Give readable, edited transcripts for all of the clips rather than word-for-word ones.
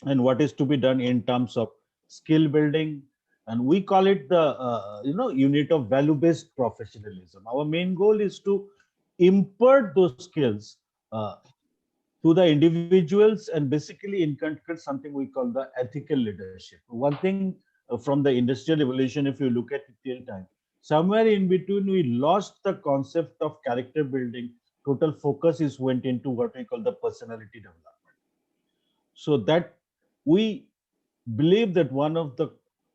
and what is to be done in terms of skill building. And we call it the unit of value based professionalism. Our main goal is to impart those skills uh, to the individuals and basically inculcate something we call the ethical leadership. One thing from the industrial revolution, if you look at it till time, somewhere in between we lost the concept of character building. Total focus is went into what we call the personality development. So that we believe that one of the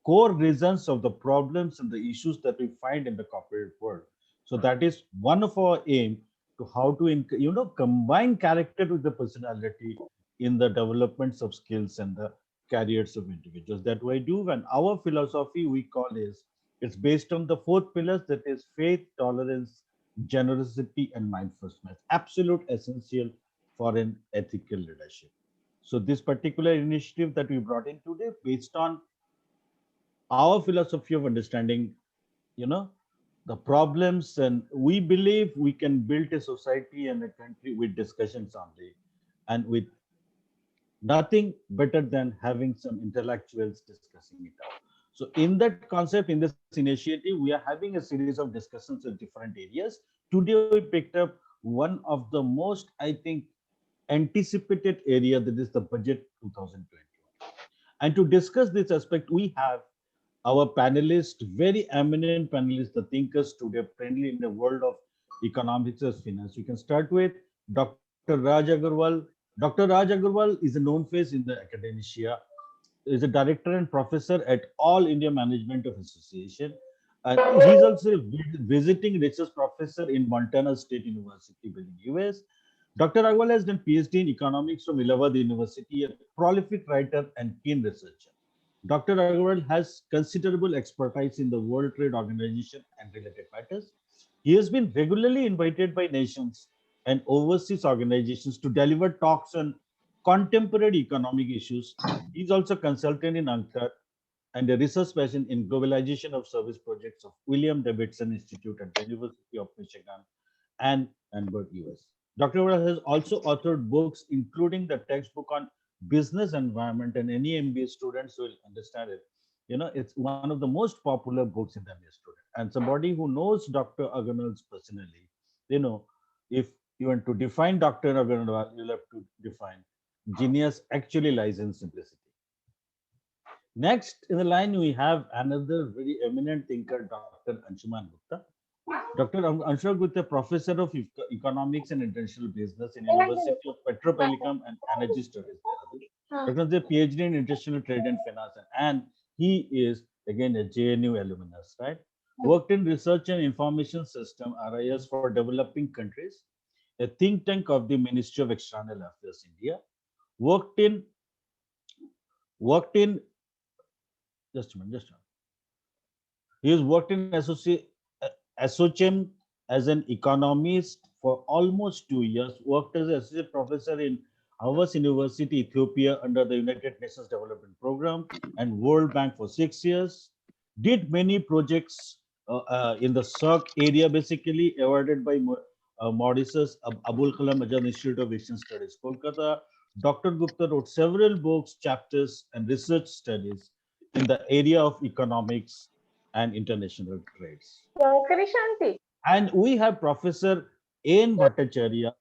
core reasons of the problems and the issues that we find in the corporate world. So that is one of our aim to how to combine character with the personality in the developments of skills and the careers of individuals. That we do, and our philosophy we call is it's based on the four pillars, that is faith, tolerance, generosity, and mindfulness. Absolute essential for an ethical leadership. So this particular initiative that we brought in today, based on our philosophy of understanding, you know, the problems, and we believe we can build a society and a country with discussions only, and with nothing better than having some intellectuals discussing it out. So in that concept, in this initiative, we are having a series of discussions in different areas. Today we picked up one of the most, I think, anticipated area, that is the budget 2021. And to discuss this aspect, we have our panelists, very eminent panelists, the thinkers today, friendly in the world of economics and finance. We can start with Dr. Raj Agarwal. Dr. Raj Agarwal is a known face in the academia, is a director and professor at All India Management of Association. He's also a visiting research professor in Montana State University, in US. Dr. Agarwal has done PhD in economics from Allahabad University, a prolific writer and keen researcher. Dr. Agarwal has considerable expertise in the World Trade Organization and related matters. He has been regularly invited by nations and overseas organizations to deliver talks on contemporary economic issues. He is also a consultant in UNCTAD and a research person in globalization of service projects of William Davidson Institute at the University of Michigan and Ann Arbor, US. Dr. Agarwal has also authored books, including the textbook on business environment, and any MBA students will understand it. It's one of the most popular books in the MBA student. And somebody who knows Dr. Agarwal personally, you know, if you want to define Dr. Agarwal, you'll have to define genius actually lies in simplicity. Next in the line, we have another very eminent thinker, Dr. Anshuman Gupta. Dr. Anshuman Gupta, professor of economics and international business in University of Petroleum and Energy Studies. Dr. has a PhD in international trade and finance, and he is again a JNU alumnus, right? Worked in research and information system (RIS) for developing countries, a think tank of the Ministry of External Affairs India. Worked in worked in just a minute. He has worked in Associate as an economist for almost 2 years, worked as an associate professor in Havas University, Ethiopia, under the United Nations Development Program and World Bank for 6 years. Did many projects in the SOC area, basically awarded by Mauritius Abul Kalam Azad Institute of Asian Studies, Kolkata. Dr. Gupta wrote several books, chapters, and research studies in the area of economics and international trades. Krishanti. And we have Professor N. Bhattacharya,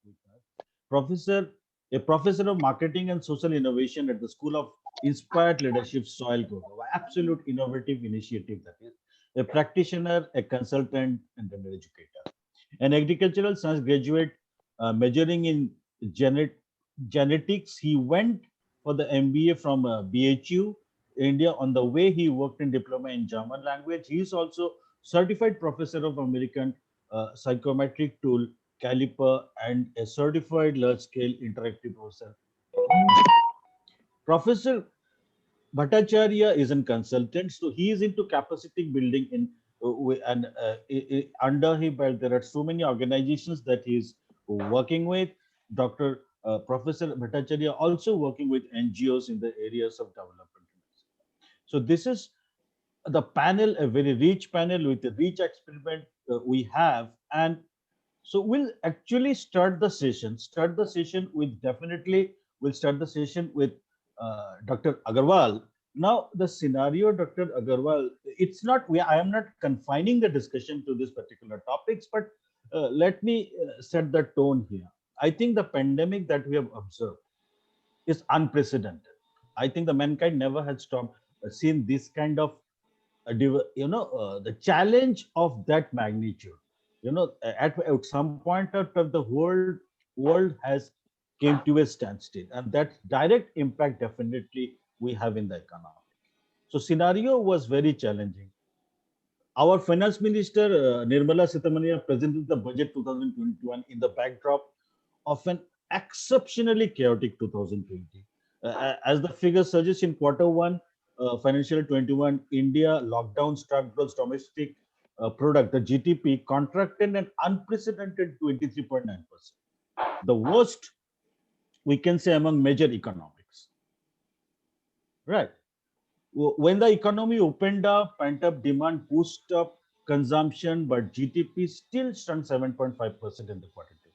professor, a professor of marketing and social innovation at the School of Inspired Leadership, Soil Growth. Absolute innovative initiative, that is. A practitioner, a consultant, and an educator. An agricultural science graduate majoring in genetics. He went for the MBA from BHU, India. On the way, he worked in diploma in German language. He is also certified professor of American psychometric tool, caliper, and a certified large-scale interactive professor. Professor Bhattacharya is a consultant, so he is into capacity building in and under him, but there are so many organizations that he is working with. Dr. Professor Bhattacharya also working with NGOs in the areas of development. So this is the panel, a very rich panel with a rich experiment we have, and so we'll actually start the session. Start the session with definitely. We'll start the session with Dr. Agarwal. Now, the scenario, Dr. Agarwal, it's not, I am not confining the discussion to these particular topics, but let me set the tone here. I think the pandemic that we have observed is unprecedented. I think the mankind never had seen this kind of, the challenge of that magnitude. At some point of time, the world has came to a standstill, and that direct impact definitely we have in the economy. So scenario was very challenging. Our finance minister Nirmala Sitharaman presented the budget 2021 in the backdrop of an exceptionally chaotic 2020. As the figures suggest, in quarter one, financial 21, India lockdown struck gross domestic product, the GDP, contracted an unprecedented 23.9%. The worst, we can say, among major economics. Right. When the economy opened up, pent-up demand pushed up consumption, but GDP still shrunk 7.5% in the quarter two.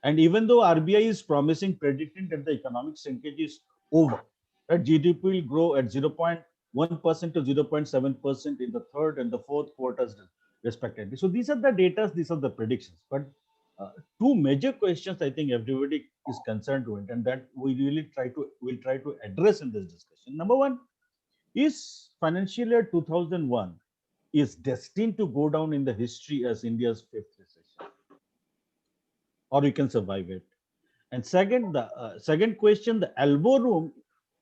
And even though RBI is predicting that the economic shrinkage is over, that GDP will grow at 0.1% to 0.7% in the third and the fourth quarters respectively. So these are the data, these are the predictions. But two major questions I think everybody is concerned with, and that we'll try to address in this discussion. Number one, is financial year 2001 is destined to go down in the history as India's fifth recession, or we can survive it? And second, the second question, the elbow room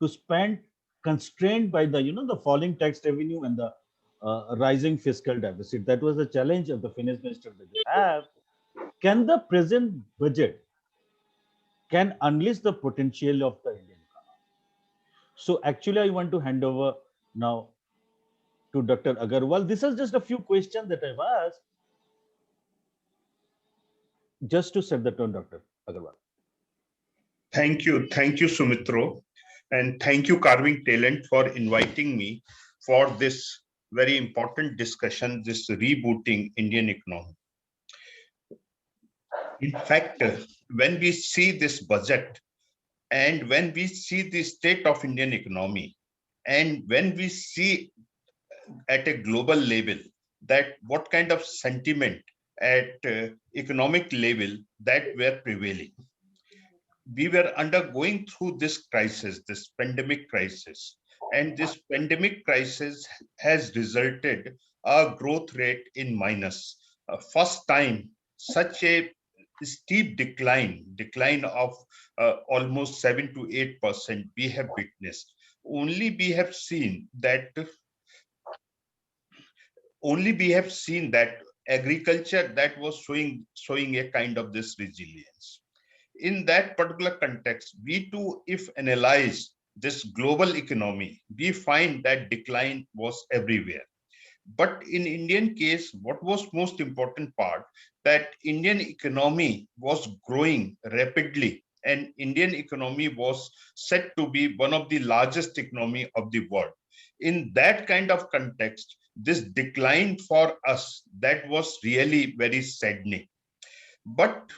to spend constrained by the the falling tax revenue and the rising fiscal deficit. That was the challenge of the finance minister that they have. Can the present budget can unleash the potential of the Indian economy? So actually, I want to hand over now to Dr. Agarwal. This is just a few questions that I've asked just to set the tone, Dr. Agarwal. Thank you, Sumitro, and thank you, Carving Talent, for inviting me for this very important discussion, this rebooting Indian economy. In fact, when we see this budget and when we see the state of Indian economy, and when we see at a global level that what kind of sentiment at economic level that were prevailing, we were undergoing through this crisis, this pandemic crisis, and this pandemic crisis has resulted a growth rate in minus. First time such a steep decline of almost 7 to 8% we have witnessed. Only we have seen that agriculture that was showing a kind of this resilience. In that particular context, we too, if analyze this global economy, we find that decline was everywhere. But in Indian case, what was most important part, that Indian economy was growing rapidly, and Indian economy was said to be one of the largest economy of the world. In that kind of context, this decline for us, that was really very saddening. But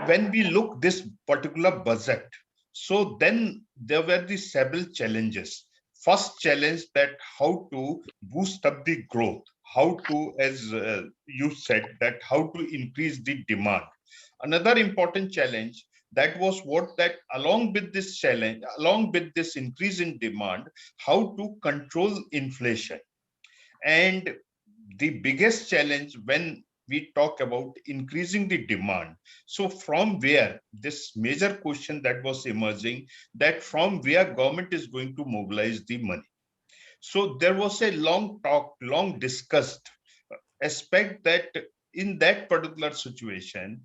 when we look this particular budget, so then there were the several challenges. First challenge, that how to boost up the growth, how to, as you said, that how to increase the demand. Another important challenge, that was what, that along with this challenge, along with this increase in demand, how to control inflation. And the biggest challenge when we talk about increasing the demand, so from where, this major question that was emerging, that from where government is going to mobilize the money. So there was a long discussed aspect, that in that particular situation,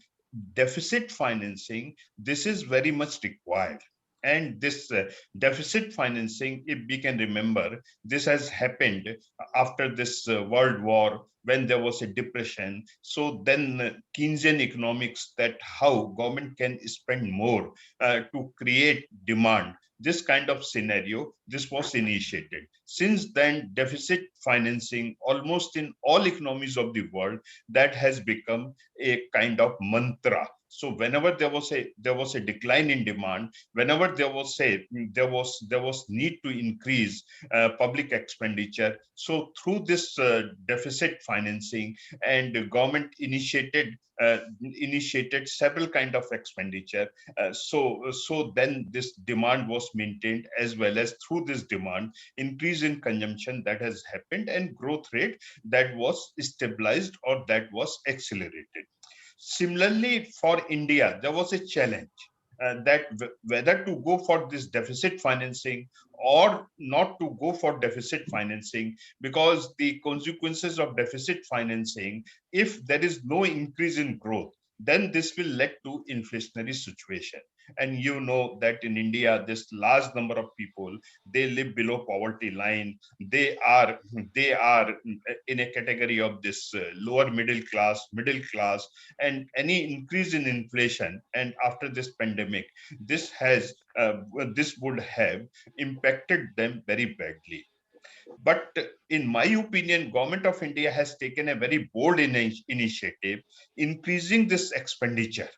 deficit financing, this is very much required. And this deficit financing, if we can remember, this has happened after this World War, when there was a depression. So then Keynesian economics, that how government can spend more to create demand. This kind of scenario, this was initiated. Since then, deficit financing, almost in all economies of the world, that has become a kind of mantra So whenever there was a decline in demand, whenever there was need to increase public expenditure, so through this deficit financing, and the government initiated several kind of expenditure. So then this demand was maintained, as well as through this demand, increase in consumption that has happened, and growth rate that was stabilized or that was accelerated. Similarly, for India, there was a challenge that whether to go for this deficit financing or not to go for deficit financing, because the consequences of deficit financing, if there is no increase in growth, then this will lead to inflationary situation. And you know that in India, this large number of people, they live below poverty line. They are in a category of this lower middle class, and any increase in inflation, and after this pandemic, this has this would have impacted them very badly. But in my opinion, government of India has taken a very bold initiative, increasing this expenditure,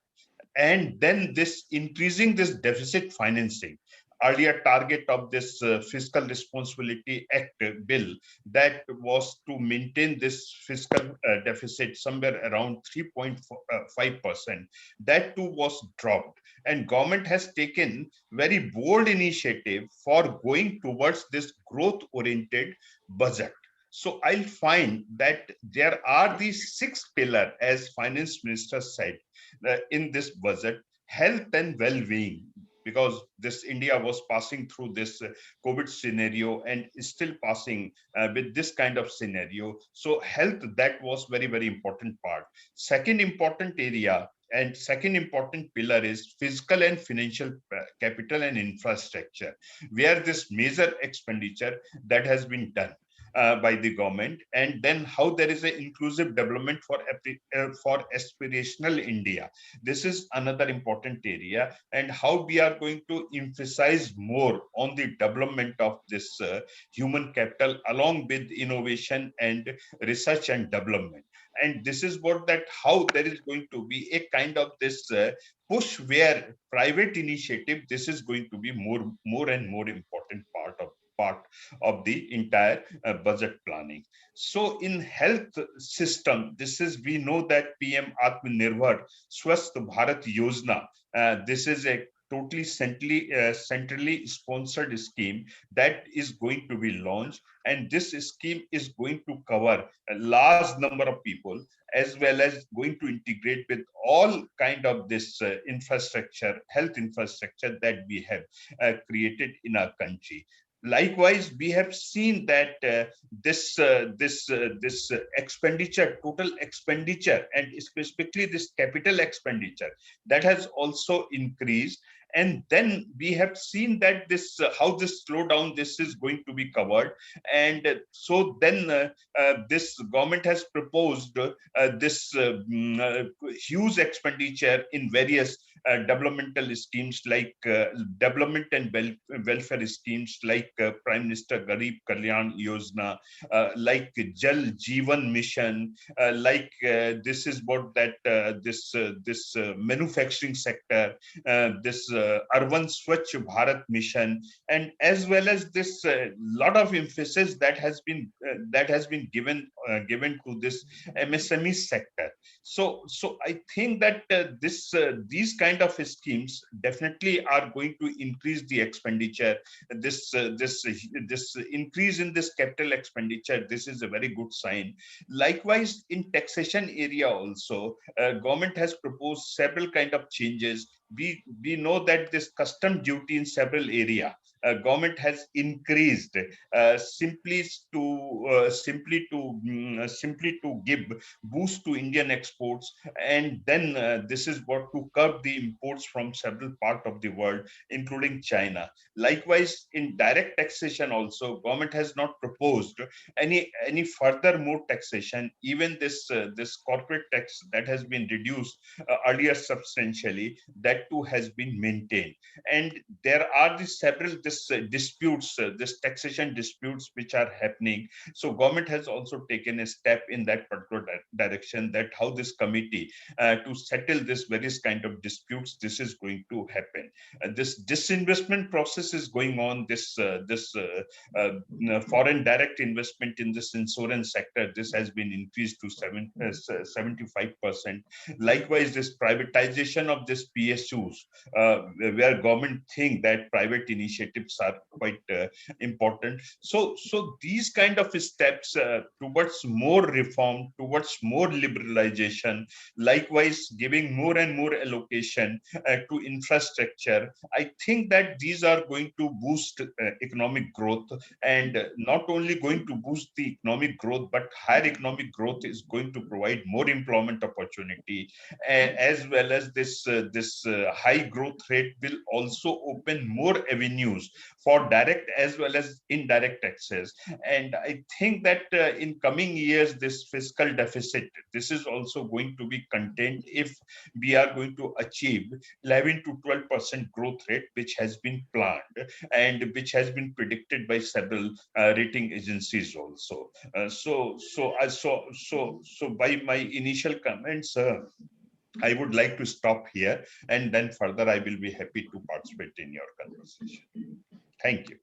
and then this increasing this deficit financing. Earlier target of this fiscal responsibility act bill, that was to maintain this fiscal deficit somewhere around 3.5%. That too was dropped, and government has taken very bold initiative for going towards this growth oriented budget. So I'll find that there are these six pillars, as finance minister said, in this budget: health and well-being, because this India was passing through this COVID scenario and is still passing with this kind of scenario. So health, that was very, very important part. Second important area and second important pillar is physical and financial capital and infrastructure, where this major expenditure that has been done by the government. And then how there is an inclusive development for aspirational India. This is another important area, and how we are going to emphasize more on the development of this human capital, along with innovation and research and development. And this is what that how there is going to be a kind of this push, where private initiative, this is going to be more and more important part of the entire budget planning. So in health system, this is, we know that PM Atmanirbhar Swasth Bharat Yojana, this is a totally centrally sponsored scheme that is going to be launched, and this scheme is going to cover a large number of people, as well as going to integrate with all kind of this infrastructure, health infrastructure that we have created in our country. Likewise, we have seen that this expenditure, total expenditure, and specifically this capital expenditure, that has also increased. And then we have seen that this how this slowdown, this is going to be covered. And so then this government has proposed this huge expenditure in various developmental schemes, like development and welfare schemes, like Prime Minister Garib Kalyan Yojana, like Jal Jeevan Mission, like this is what that this manufacturing sector, this Urban Swachh Bharat Mission, and as well as this lot of emphasis that has been given to this MSME sector. So I think that these kind of schemes definitely are going to increase the expenditure. This increase in this capital expenditure, this is a very good sign. Likewise, in taxation area also, government has proposed several kind of changes. We know that this custom duty in several area, government has increased, simply to give boost to Indian exports. And then this is what to curb the imports from several parts of the world, including China. Likewise, in direct taxation also, government has not proposed any further more taxation. Even this corporate tax that has been reduced earlier substantially, that that too has been maintained. And there are these several disputes, this taxation disputes which are happening. So government has also taken a step in that particular direction, that how this committee to settle this various kind of disputes, this is going to happen. This disinvestment process is going on. Foreign direct investment in this insurance sector, this has been increased to 75%. Likewise, this privatization of this PSUs, where government think that private initiatives are quite important. So these kind of steps towards more reform, towards more liberalization, likewise giving more and more allocation to infrastructure, I think that these are going to boost economic growth, and not only going to boost the economic growth, but higher economic growth is going to provide more employment opportunity, as well as this high growth rate will also open more avenues for direct as well as indirect access. And I think that in coming years, this fiscal deficit, this is also going to be contained if we are going to achieve 11 to 12% growth rate, which has been planned and which has been predicted by several rating agencies also. So by my initial comments, I would like to stop here, and then further I will be happy to participate in your conversation. Thank you.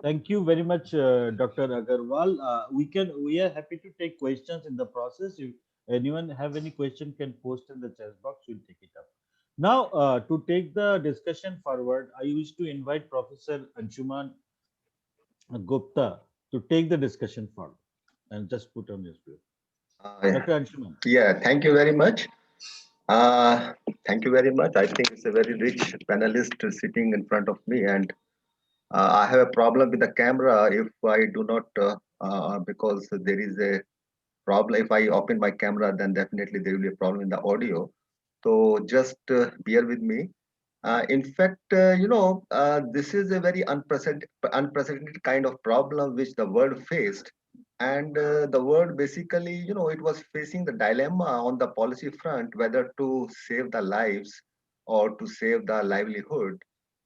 Thank you very much, Dr. Agarwal. We are happy to take questions in the process. If anyone have any question, can post in the chat box. We'll take it up. Now, to take the discussion forward, I wish to invite Professor Anshuman Gupta to take the discussion forward and just put on your screen. Dr. Anshuman. Yeah, thank you very much. Thank you very much. I think it's a very rich panelist sitting in front of me, and I have a problem with the camera if I do not, because there is a problem. If I open my camera, then definitely there will be a problem in the audio. So just bear with me. In fact, this is a very unprecedented kind of problem which the world faced. And the world basically, it was facing the dilemma on the policy front, whether to save the lives or to save the livelihood.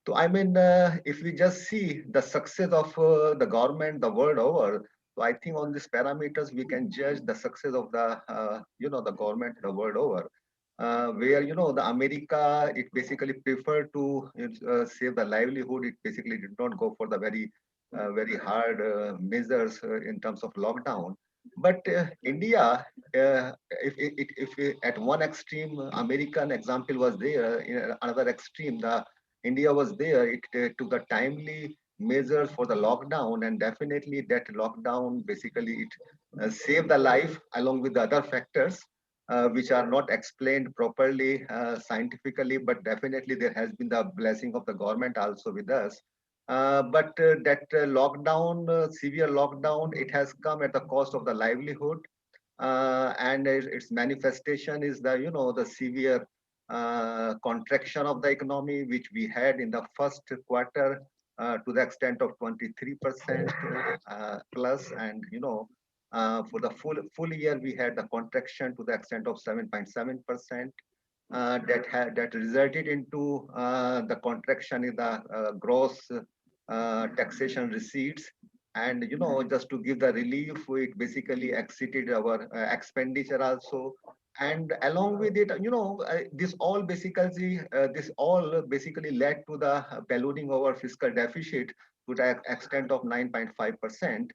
So, I mean, if we just see the success of the government the world over, so I think on these parameters, we can judge the success of the government the world over. Where the America, it basically preferred to save the livelihood. It basically did not go for the very hard measures in terms of lockdown. But India, if at one extreme American example was there, in another extreme the India was there. It took the timely measures for the lockdown, and definitely that lockdown basically it saved the life along with the other factors which are not explained properly scientifically, but definitely there has been the blessing of the government also with us. But that lockdown, severe lockdown, it has come at the cost of the livelihood, and its manifestation is the severe contraction of the economy, which we had in the first quarter to the extent of 23% plus, and for the full year, we had the contraction to the extent of 7.7%. That resulted into the contraction in the gross taxation receipts. And just to give the relief, it basically exceeded our expenditure also. And along with it, this all basically led to the ballooning of our fiscal deficit to the extent of 9.5%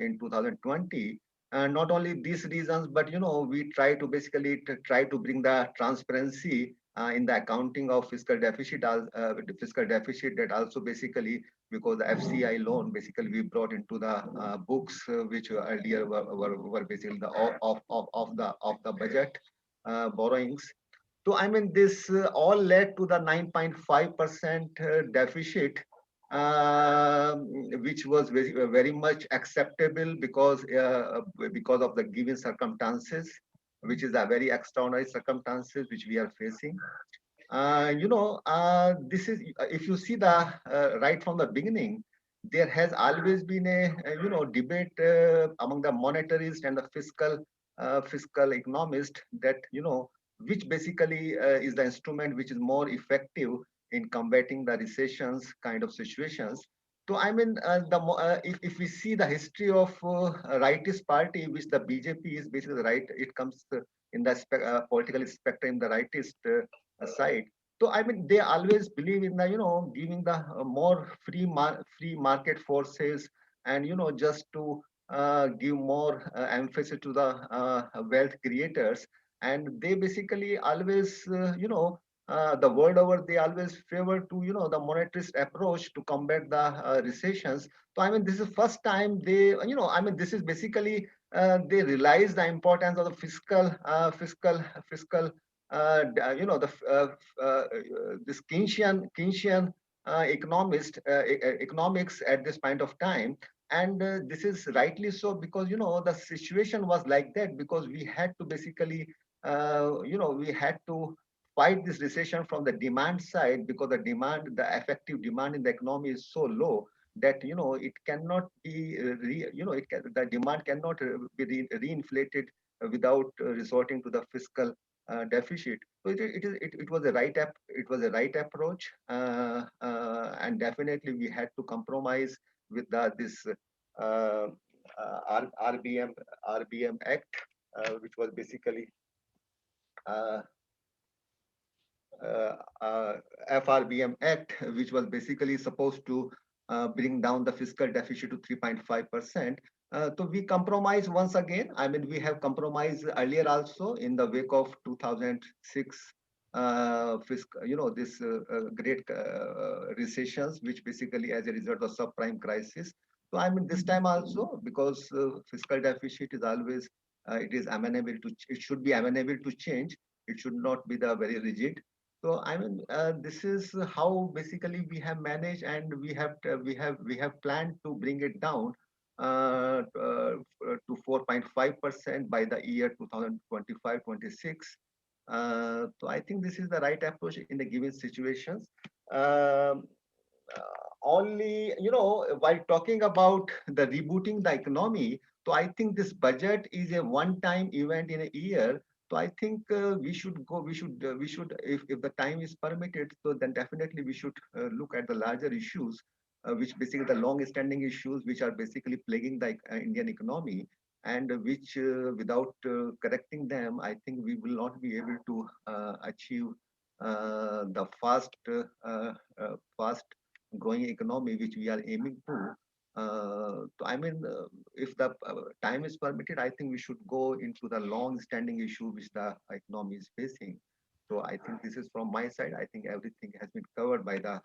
in 2020. And not only these reasons, but we try to basically bring the transparency in the accounting of fiscal deficit, that also basically, because the FCI loan basically we brought into the books which earlier were basically the of the budget borrowings. So I mean, this all led to the 9.5% deficit, which was very much acceptable because of the given circumstances, which is a very extraordinary circumstances which we are facing. This is, if you see the right from the beginning, there has always been a debate among the monetarists and the fiscal economists that which basically is the instrument which is more effective in combating the recessions kind of situations. So I mean, if we see the history of rightist party, which the BJP is basically right, it comes in the political spectrum, the rightist side. So I mean, they always believe in the giving the more free market forces, and just to give more emphasis to the wealth creators, and they basically always the world over, they always favor to the monetarist approach to combat the recessions. So I mean, this is first time they I mean, this is basically they realize the importance of the fiscal the this Keynesian economics at this point of time. And this is rightly so, because the situation was like that, because we had to basically we had to fight this recession from the demand side, because the effective demand in the economy is so low that it cannot be the demand cannot be reinflated without resorting to the fiscal deficit. So it was a it was a right approach, and definitely we had to compromise with this RBM Act, which was basically uh, FRBM Act, which was basically supposed to bring down the fiscal deficit to 3.5%. So we compromise once again. I mean, we have compromised earlier also in the wake of 2006 this great recessions, which basically as a result of subprime crisis. So I mean, this time also, because fiscal deficit is always it should be amenable to change. It should not be the very rigid. So I mean, this is how basically we have managed, and we have planned to bring it down to 4.5% by the year 2025-26. So I think this is the right approach in the given situations. Only, while talking about the rebooting the economy, so I think this budget is a one-time event in a year. So I think we should, if the time is permitted, so then definitely we should look at the larger issues, which basically the long-standing issues, which are basically plaguing the Indian economy, and which without correcting them, I think we will not be able to achieve the fast growing economy which we are aiming to. So I mean, if the time is permitted, I think we should go into the long-standing issue which the economy is facing. So I think this is from my side. I think everything has been covered by the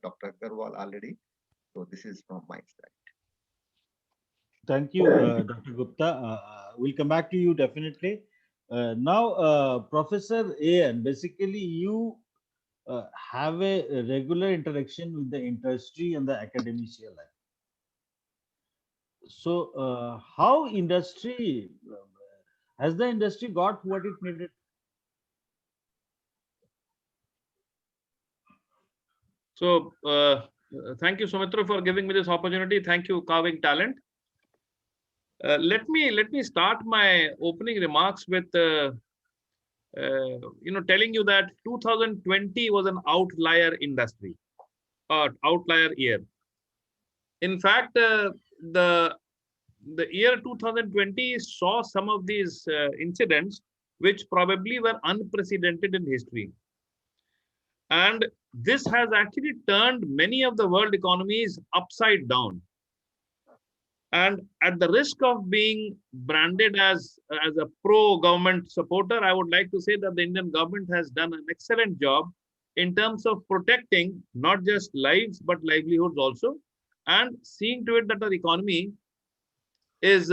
Dr. Agarwal already. So this is from my side. Thank you, Dr. Gupta. We'll come back to you definitely. Now, Professor A.N., basically you have a regular interaction with the industry and the academia life. So, how industry has the industry got what it needed? So, thank you, Sumitra, for giving me this opportunity. Thank you, Carving Talent. Let me start my opening remarks with telling you that 2020 was an outlier industry, outlier year. In fact, the year 2020 saw some of these incidents which probably were unprecedented in history. And this has actually turned many of the world economies upside down. And at the risk of being branded as a pro-government supporter, I would like to say that the Indian government has done an excellent job in terms of protecting not just lives, but livelihoods also, and seeing to it that our economy is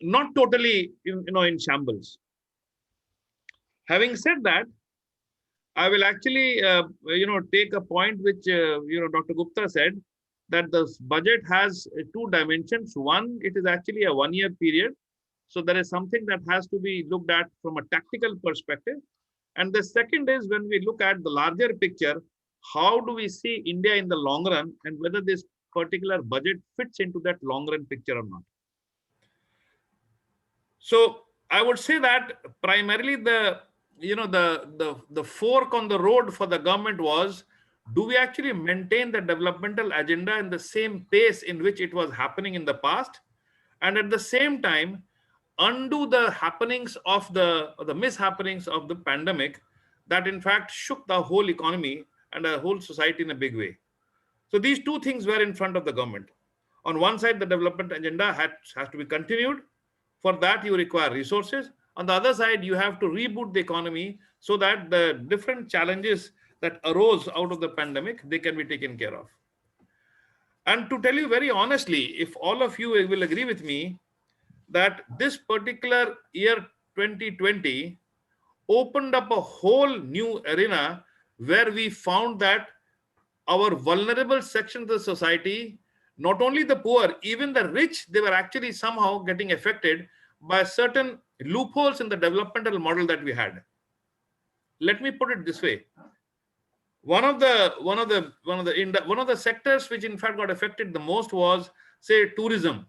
not totally in shambles. Having said that, I will actually take a point which Dr. Gupta said, that this budget has two dimensions. One, it is actually a one-year period. So there is something that has to be looked at from a tactical perspective. And the second is, when we look at the larger picture, how do we see India in the long run, and whether this particular budget fits into that long run picture or not. So I would say that primarily the fork on the road for the government was, do we actually maintain the developmental agenda in the same pace in which it was happening in the past, and at the same time undo the happenings of the mishappenings of the pandemic that in fact shook the whole economy and the whole society in a big way. So these two things were in front of the government. On one side, the development agenda has to be continued. For that, you require resources. On the other side, you have to reboot the economy so that the different challenges that arose out of the pandemic, they can be taken care of. And to tell you very honestly, if all of you will agree with me, that this particular year 2020 opened up a whole new arena where we found that our vulnerable sections of the society, not only the poor, even the rich, they were actually somehow getting affected by certain loopholes in the developmental model that we had. Let me put it this way. One of the sectors which in fact got affected the most was, say, tourism.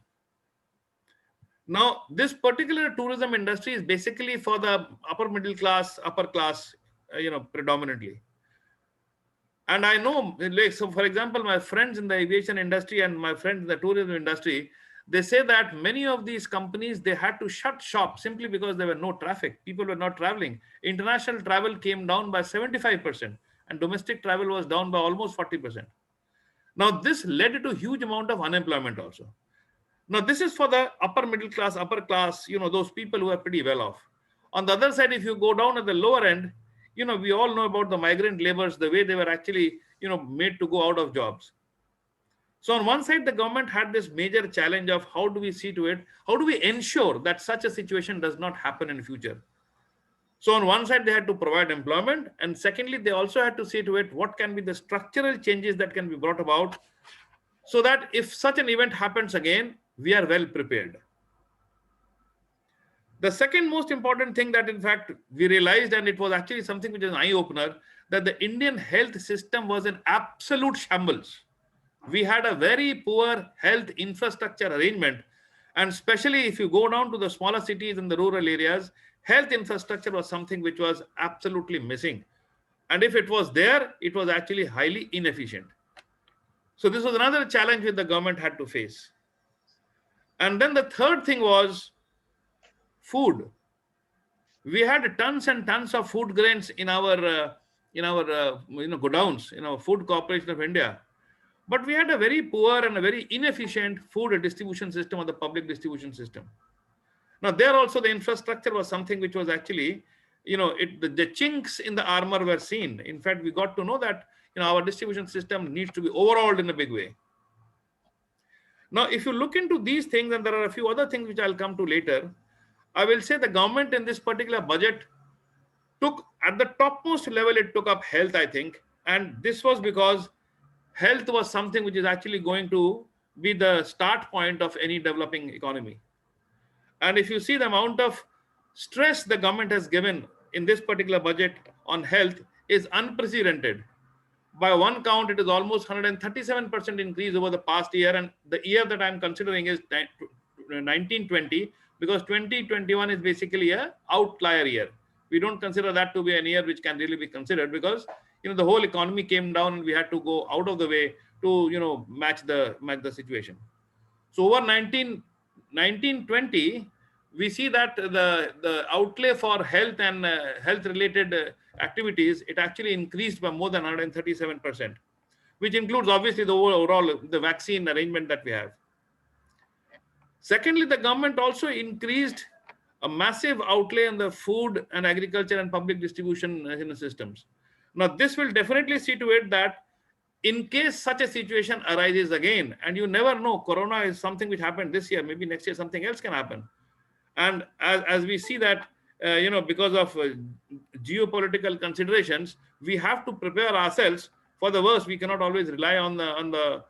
Now, this particular tourism industry is basically for the upper middle class, upper class, predominantly. And I know, like, so for example, my friends in the aviation industry and my friends in the tourism industry, they say that many of these companies, they had to shut shop simply because there were no traffic. People were not traveling. International travel came down by 75% and domestic travel was down by almost 40%. Now, this led to a huge amount of unemployment also. Now, this is for the upper middle class, upper class, those people who are pretty well off. On the other side, if you go down at the lower end, we all know about the migrant laborers, the way they were actually, made to go out of jobs. So on one side, the government had this major challenge of how do we see to it, how do we ensure that such a situation does not happen in the future? So on one side, they had to provide employment. And secondly, they also had to see to it, what can be the structural changes that can be brought about so that if such an event happens again, we are well prepared. The second most important thing that in fact we realized, and it was actually something which is an eye-opener, that the Indian health system was in absolute shambles. We had a very poor health infrastructure arrangement. And especially if you go down to the smaller cities and the rural areas, health infrastructure was something which was absolutely missing. And if it was there, it was actually highly inefficient. So this was another challenge which the government had to face. And then the third thing was food. We had tons and tons of food grains in our godowns, Food Corporation of India. But we had a very poor and a very inefficient food distribution system, or the public distribution system. Now, there also the infrastructure was something which was actually, the chinks in the armor were seen. In fact, we got to know that, our distribution system needs to be overhauled in a big way. Now, if you look into these things, and there are a few other things which I'll come to later, I will say the government in this particular budget took, at the topmost level, it took up health, I think. And this was because health was something which is actually going to be the start point of any developing economy. And if you see the amount of stress the government has given in this particular budget on health is unprecedented. By one count, it is almost 137% increase over the past year. And the year that I'm considering is 1920, because 2021 is basically an outlier year. We don't consider that to be a year which can really be considered, because the whole economy came down and we had to go out of the way to match the situation. So over 1920, we see that the outlay for health and health related activities, it actually increased by more than 137%, which includes obviously the overall the vaccine arrangement that we have. Secondly, the government also increased a massive outlay on the food and agriculture and public distribution systems. Now, this will definitely see to it that in case such a situation arises again, and you never know, Corona is something which happened this year, maybe next year something else can happen. And as we see that, because of geopolitical considerations, we have to prepare ourselves for the worst. We cannot always rely on the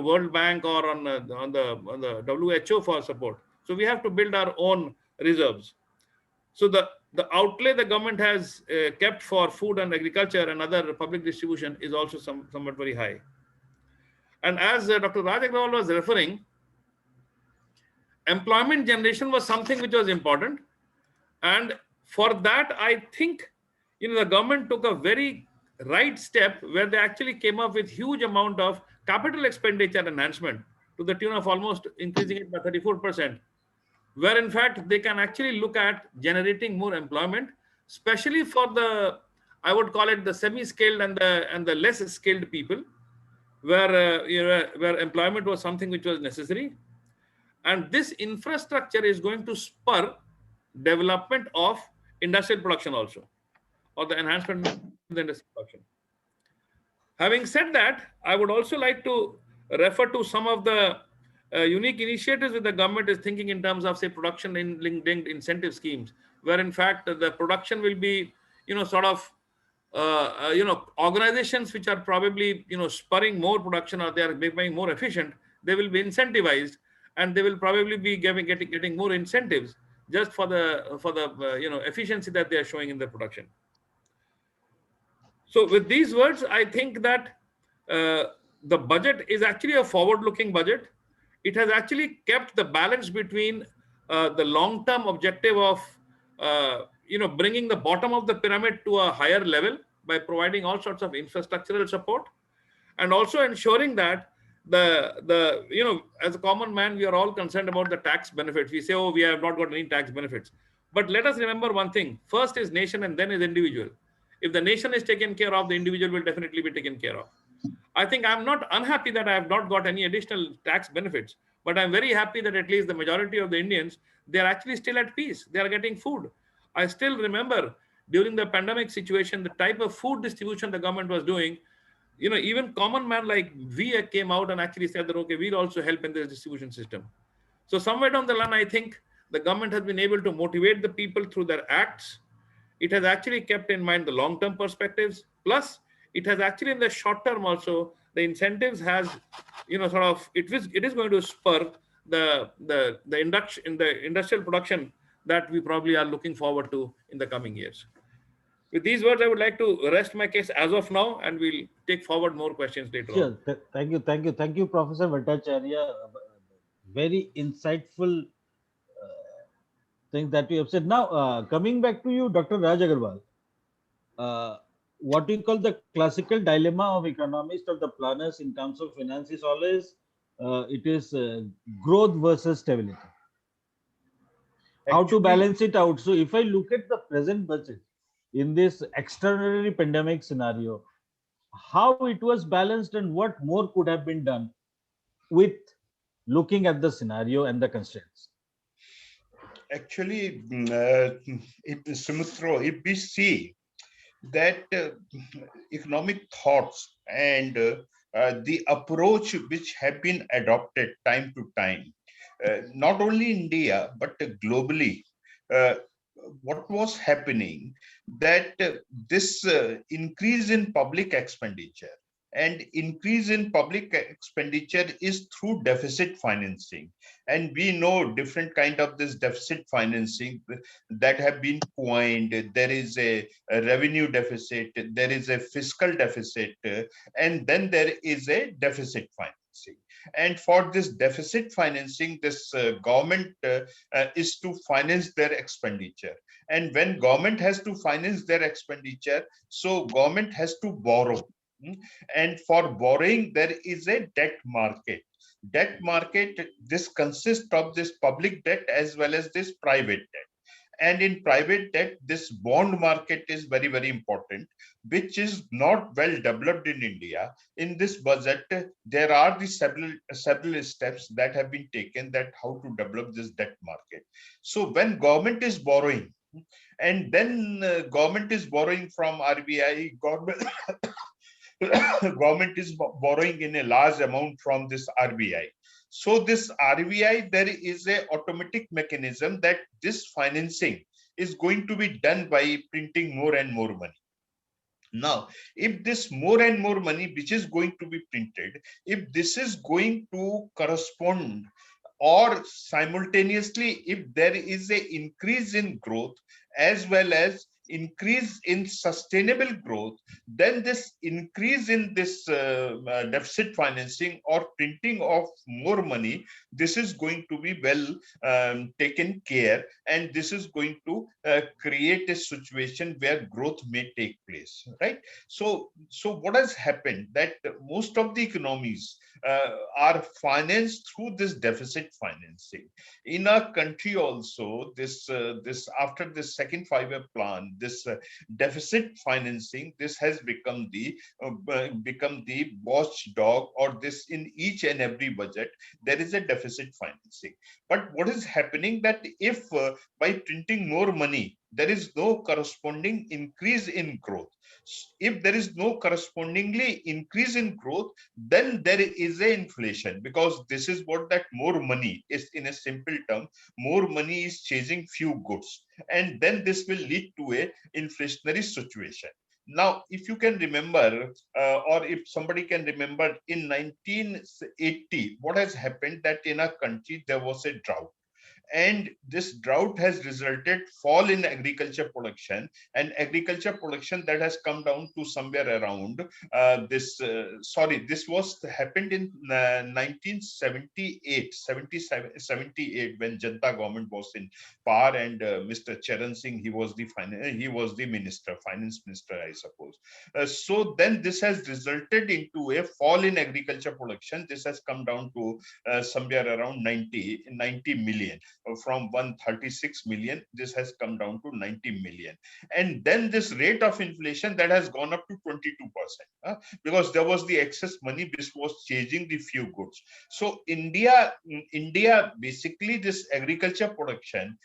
World Bank or on the WHO for support. So we have to build our own reserves. So the outlay the government has kept for food and agriculture and other public distribution is also somewhat very high. And as Dr. Raj Agrawal was referring, employment generation was something which was important. And for that, I think, the government took a very right step where they actually came up with huge amount of capital expenditure enhancement to the tune of almost increasing it by 34%, where in fact they can actually look at generating more employment, especially for the, I would call it, the semi-skilled and the less skilled people, where where employment was something which was necessary. And this infrastructure is going to spur development of industrial production also, or the enhancement of the industrial production. Having said that, I would also like to refer to some of the unique initiatives that the government is thinking in terms of, say, production in linked incentive schemes, where in fact the production will be, sort of, organizations which are probably, spurring more production, or they are becoming more efficient, they will be incentivized, and they will probably be getting more incentives just for the efficiency that they are showing in the production. So with these words, I think that the budget is actually a forward-looking budget. It has actually kept the balance between the long-term objective of bringing the bottom of the pyramid to a higher level by providing all sorts of infrastructural support, and also ensuring that as a common man, we are all concerned about the tax benefits. We say, oh, we have not got any tax benefits. But let us remember one thing: first is nation, and then is individual. If the nation is taken care of, the individual will definitely be taken care of. I think I'm not unhappy that I have not got any additional tax benefits, but I'm very happy that at least the majority of the Indians, they are actually still at peace. They are getting food. I still remember during the pandemic situation, the type of food distribution the government was doing. Even common man like we came out and actually said that, okay, we'll also help in this distribution system. So somewhere down the line, I think the government has been able to motivate the people through their acts. It has actually kept in mind the long-term perspectives. Plus, it has actually in the short term also, the incentives has, sort of, it is going to spur the industrial production that we probably are looking forward to in the coming years. With these words, I would like to rest my case as of now, and we'll take forward more questions later on. Sure. Thank you, Professor Bhattacharya. Very insightful things that you have said. Now, coming back to you, Dr. Raj Agarwal, what you call the classical dilemma of economists or the planners in terms of finance is always it is growth versus stability. How to balance it out? So, if I look at the present budget in this extraordinary pandemic scenario, how it was balanced and what more could have been done with looking at the scenario and the constraints? Actually, Sumitra, if we see that economic thoughts and the approach which have been adopted time to time, not only India, but globally, what was happening, that this increase in public expenditure and increase in public expenditure is through deficit financing. And we know different kind of this deficit financing that have been coined. There is a revenue deficit, there is a fiscal deficit, and then there is a deficit financing. And for this deficit financing, this government is to finance their expenditure. And when government has to finance their expenditure, so government has to borrow. And for borrowing, there is a debt market. Debt market, this consists of this public debt as well as this private debt. And in private debt, this bond market is very, very important, which is not well developed in India. In this budget, there are the several steps that have been taken that how to develop this debt market. So when government is borrowing, and then government is borrowing from RBI, government is borrowing in a large amount from this RBI. So this RBI, there is a automatic mechanism that this financing is going to be done by printing more and more money. Now, if this more and more money which is going to be printed, if this is going to correspond or simultaneously if there is an increase in growth as well as increase in sustainable growth, then this increase in this deficit financing or printing of more money, this is going to be well taken care, and this is going to create a situation where growth may take place, right? So what has happened that most of the economies are financed through this deficit financing. In our country also, this after the second five-year plan, this deficit financing, this has become the watchdog, or this in each and every budget there is a deficit financing. But what is happening that if by printing more money there is no corresponding increase in growth, if there is no correspondingly increase in growth, then there is a inflation, because this is what that more money is. In a simple term, more money is chasing few goods, and then this will lead to a inflationary situation. Now, if you can remember, or if somebody can remember, in 1980, what has happened that in our country there was a drought, and this drought has resulted fall in agriculture production, and agriculture production that has come down to somewhere around this was happened in 1978 when Janta government was in power, and Mr. Charan Singh, he was the finance minister, I suppose. So then this has resulted into a fall in agriculture production. This has come down to somewhere around 90 million. From 136 million, this has come down to 90 million. And then this rate of inflation that has gone up to 22%, because there was the excess money which was chasing the few goods. So India basically, this agriculture production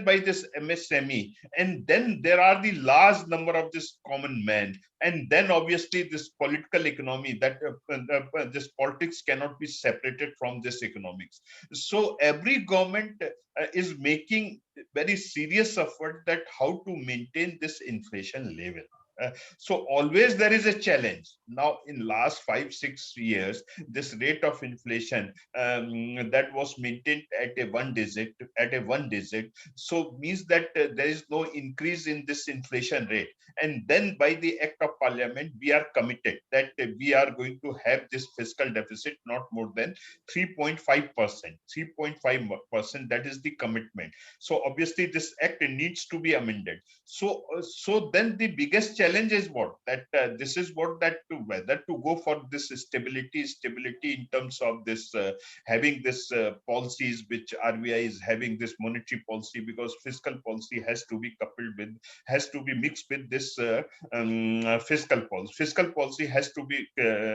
by this MSME, and then there are the large number of this common man, and then obviously this political economy, that this politics cannot be separated from this economics. So every government is making very serious effort that how to maintain this inflation level. So always there is a challenge. Now, in last 5-6 years, this rate of inflation that was maintained at a one digit, so means that there is no increase in this inflation rate. And then by the act of parliament, we are committed that we are going to have this fiscal deficit not more than 3.5%. 3.5%, that is the commitment. So obviously this act needs to be amended. So then the biggest challenge is what? That this is what, that to whether to go for this stability in terms of this having this policies which RBI is having, this monetary policy, because fiscal policy has to be mixed with this fiscal policy. Fiscal policy has to be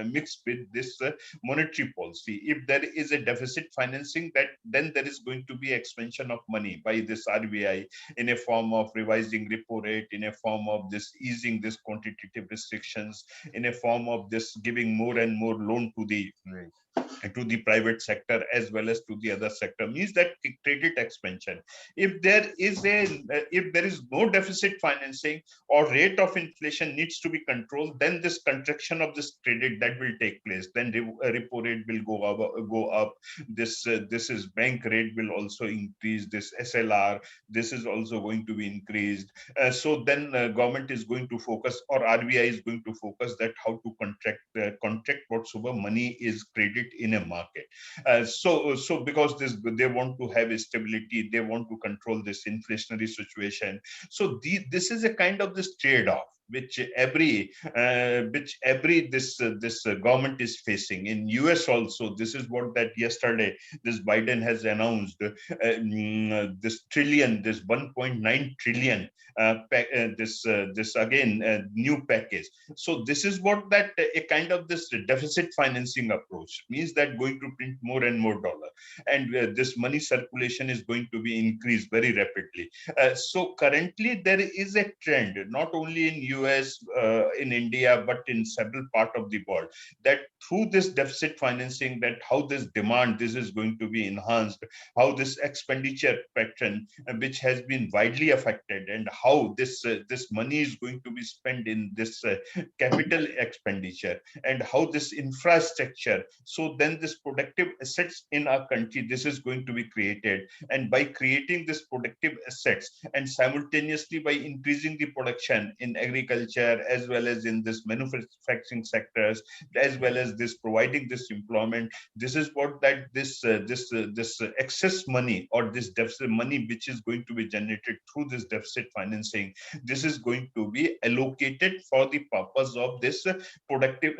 mixed with this monetary policy. If there is a deficit financing, that then there is going to be expansion of money by this RBI in a form of revising repo rate, in a form of this easing this quantitative restrictions, in a form of this giving more and more loan to the private sector as well as to the other sector, means that credit expansion. If there is no deficit financing, or rate of inflation needs to be controlled, then this contraction of this credit that will take place. Then repo rate will go up. This is bank rate will also increase. This SLR, this is also going to be increased. So then government is going to focus, or RBI is going to focus, that how to contract whatsoever money is credit in a market. So because they want to have a stability, they want to control this inflationary situation. So this is a kind of this trade-off which every government is facing. In US also, this is what that yesterday this Biden has announced, this 1.9 trillion this again new package. So this is what that a kind of this deficit financing approach means, that going to print more and more dollar, and this money circulation is going to be increased very rapidly. So currently there is a trend, not only in US, in India, but in several parts of the world, that through this deficit financing, that how this demand, this is going to be enhanced, how this expenditure pattern, which has been widely affected, and how this money is going to be spent in this capital expenditure, and how this infrastructure, so then this productive assets in our country, this is going to be created. And by creating this productive assets, and simultaneously by increasing the production in agriculture as well as in this manufacturing sectors, as well as this providing this employment, this is what that this excess money, or this deficit money which is going to be generated through this deficit financing, this is going to be allocated for the purpose of this productive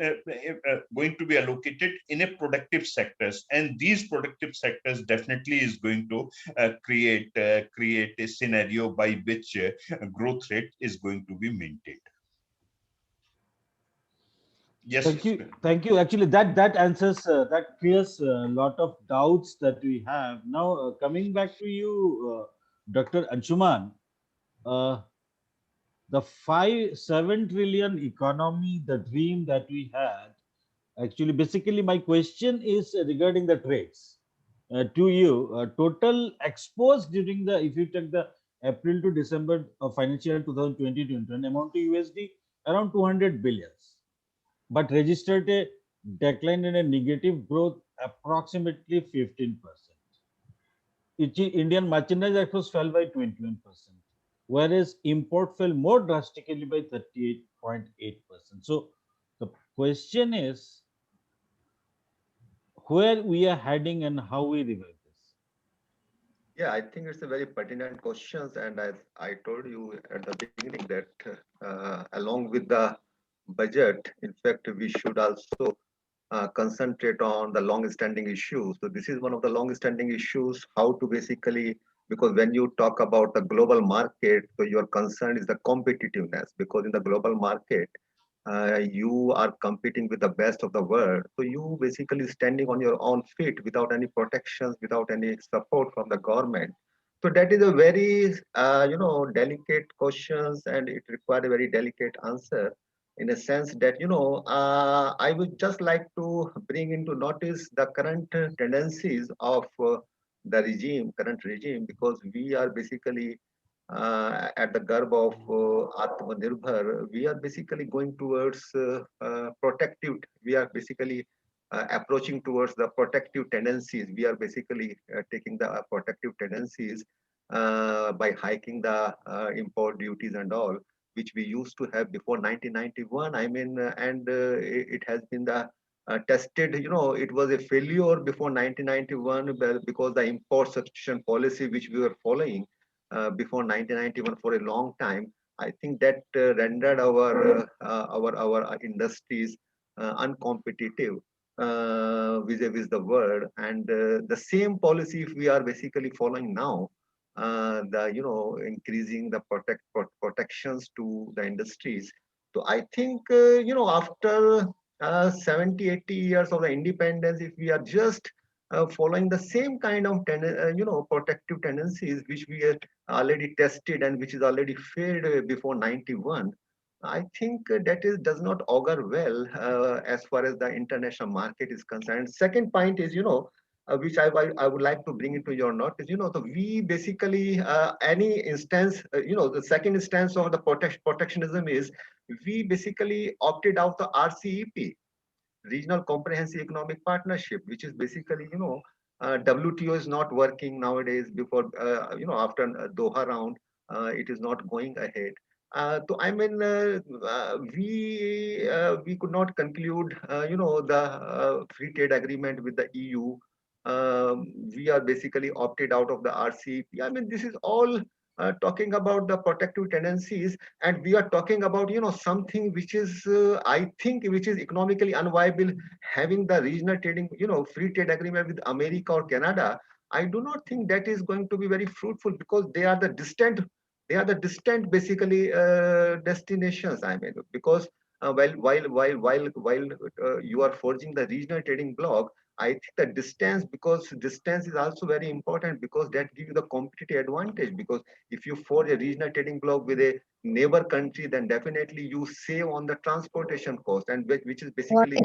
going to be allocated in a productive sectors. And these productive sectors definitely is going to create a scenario by which growth rate is going to be maintained. Yes. Thank you. Actually, that answers, that clears a lot of doubts that we have. Now, coming back to you, Dr. Anshuman, uh, the 7 trillion economy, the dream that we had. Actually, basically, my question is regarding the trades. To you, total exports during the, if you take the April to December of financial year 2020-21, amount to USD around 200 billions, but registered a decline in a negative growth approximately 15%. Indian merchandise exports fell by 21%, whereas import fell more drastically by 38.8%. So the question is where we are heading and how we revive this. Yeah, I think it's a very pertinent question, and as I told you at the beginning that along with the budget, in fact, we should also concentrate on the long-standing issues. So this is one of the long-standing issues, how to basically, because when you talk about the global market, so your concern is the competitiveness, because in the global market, you are competing with the best of the world. So you basically standing on your own feet without any protections, without any support from the government. So that is a very, delicate questions, and it requires a very delicate answer, in a sense that, I would just like to bring into notice the current tendencies of the current regime, because we are basically at the garb of Atmanirbhar, we are basically going towards protective, we are basically approaching towards the protective tendencies. We are basically taking the protective tendencies by hiking the import duties and all, which we used to have before 1991. I mean, and it has been the tested, it was a failure before 1991 because the import substitution policy which we were following before 1991 for a long time. I think that rendered our industries uncompetitive vis-a-vis the world. And the same policy, if we are basically following now, the increasing the protections to the industries. So I think after 70-80 years of the independence, if we are just following the same kind of protective tendencies which we had already tested and which is already failed before 91, I think that does not augur well as far as the international market is concerned. Second point is, which I would like to bring into your notice, so we basically, any instance, the second instance of the protectionism is we basically opted out the RCEP, Regional Comprehensive Economic Partnership, which is basically, WTO is not working nowadays before, after Doha round, it is not going ahead. So I mean, we could not conclude, the free trade agreement with the EU. We are basically opted out of the RCEP. I mean, this is all talking about the protective tendencies, and we are talking about something which is I think which is economically unviable. Having the regional trading, free trade agreement with America or Canada, I do not think that is going to be very fruitful, because they are the distant basically destinations. I mean, because while you are forging the regional trading bloc, I think the distance, because distance is also very important, because that gives you the competitive advantage. Because if you forge a regional trading bloc with a neighbor country, then definitely you save on the transportation cost, and which is basically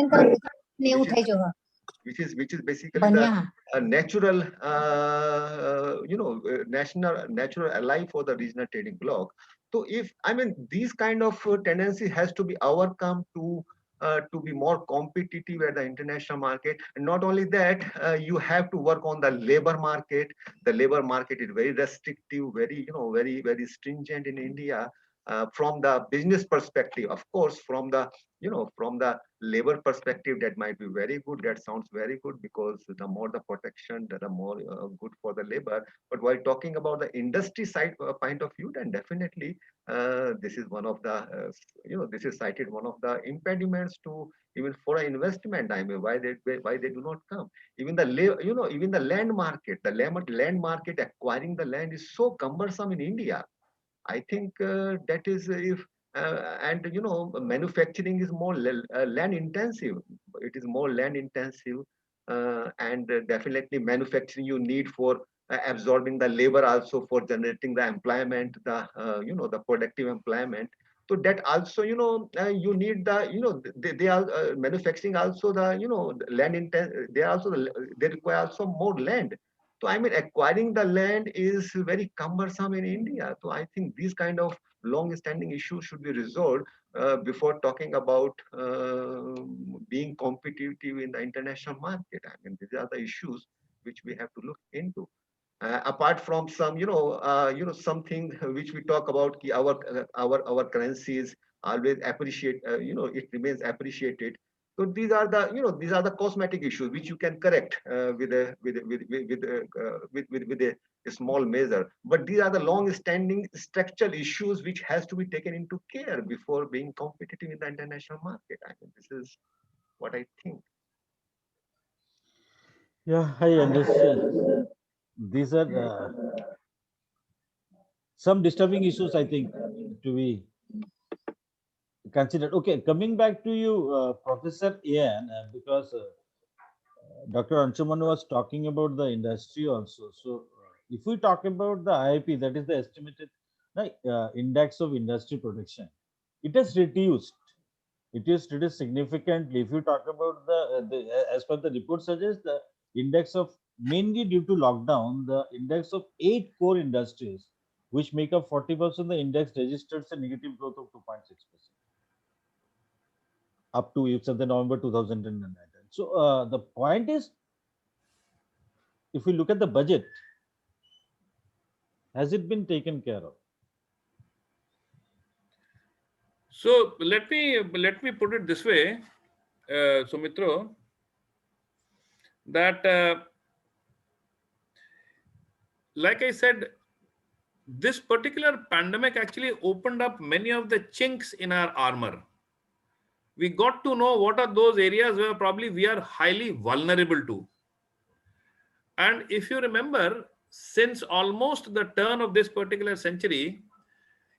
which is basically the natural natural ally for the regional trading bloc. So if I mean these kind of tendency has to be overcome to be more competitive at the international market. And not only that, you have to work on the labor market. The labor market is very restrictive, very stringent in India. From the business perspective, of course, from the labor perspective, that might be very good. That sounds very good, because the more the protection, the more good for the labor. But while talking about the industry side point of view, then definitely this is one of the this is cited one of the impediments to even for an investment. I mean, why they do not come. Even even the land market, land market, acquiring the land is so cumbersome in India. I think that is if and manufacturing is more land intensive. It is more land intensive, and definitely manufacturing you need for absorbing the labor, also for generating the employment, the productive employment. So that also you need they are manufacturing also the land intense. They require also more land. So I mean, acquiring the land is very cumbersome in India. So I think these kind of long-standing issues should be resolved before talking about being competitive in the international market. I mean, these are the issues which we have to look into. Apart from some, something which we talk about, our currencies always appreciate, it remains appreciated. So these are the cosmetic issues which you can correct with a small measure. But these are the long-standing structural issues which has to be taken into care before being competitive in the international market. I mean, this is what I think. Yeah, I understand. These are some disturbing issues, I think, to be considered. Okay, coming back to you, Professor Ian, because Dr. Anshuman was talking about the industry also. So, if we talk about the IIP, that is the estimated index of industry production, it has reduced. It is reduced significantly. If you talk about as per the report suggests, the index of, mainly due to lockdown, the index of 8 core industries, which make up 40% of the index, registered a negative growth of 2.6% up to November 2019. So the point is, if we look at the budget, has it been taken care of? So let me put it this way, Sumitro, that like I said, this particular pandemic actually opened up many of the chinks in our armor. We got to know what are those areas where probably we are highly vulnerable to. And if you remember, since almost the turn of this particular century,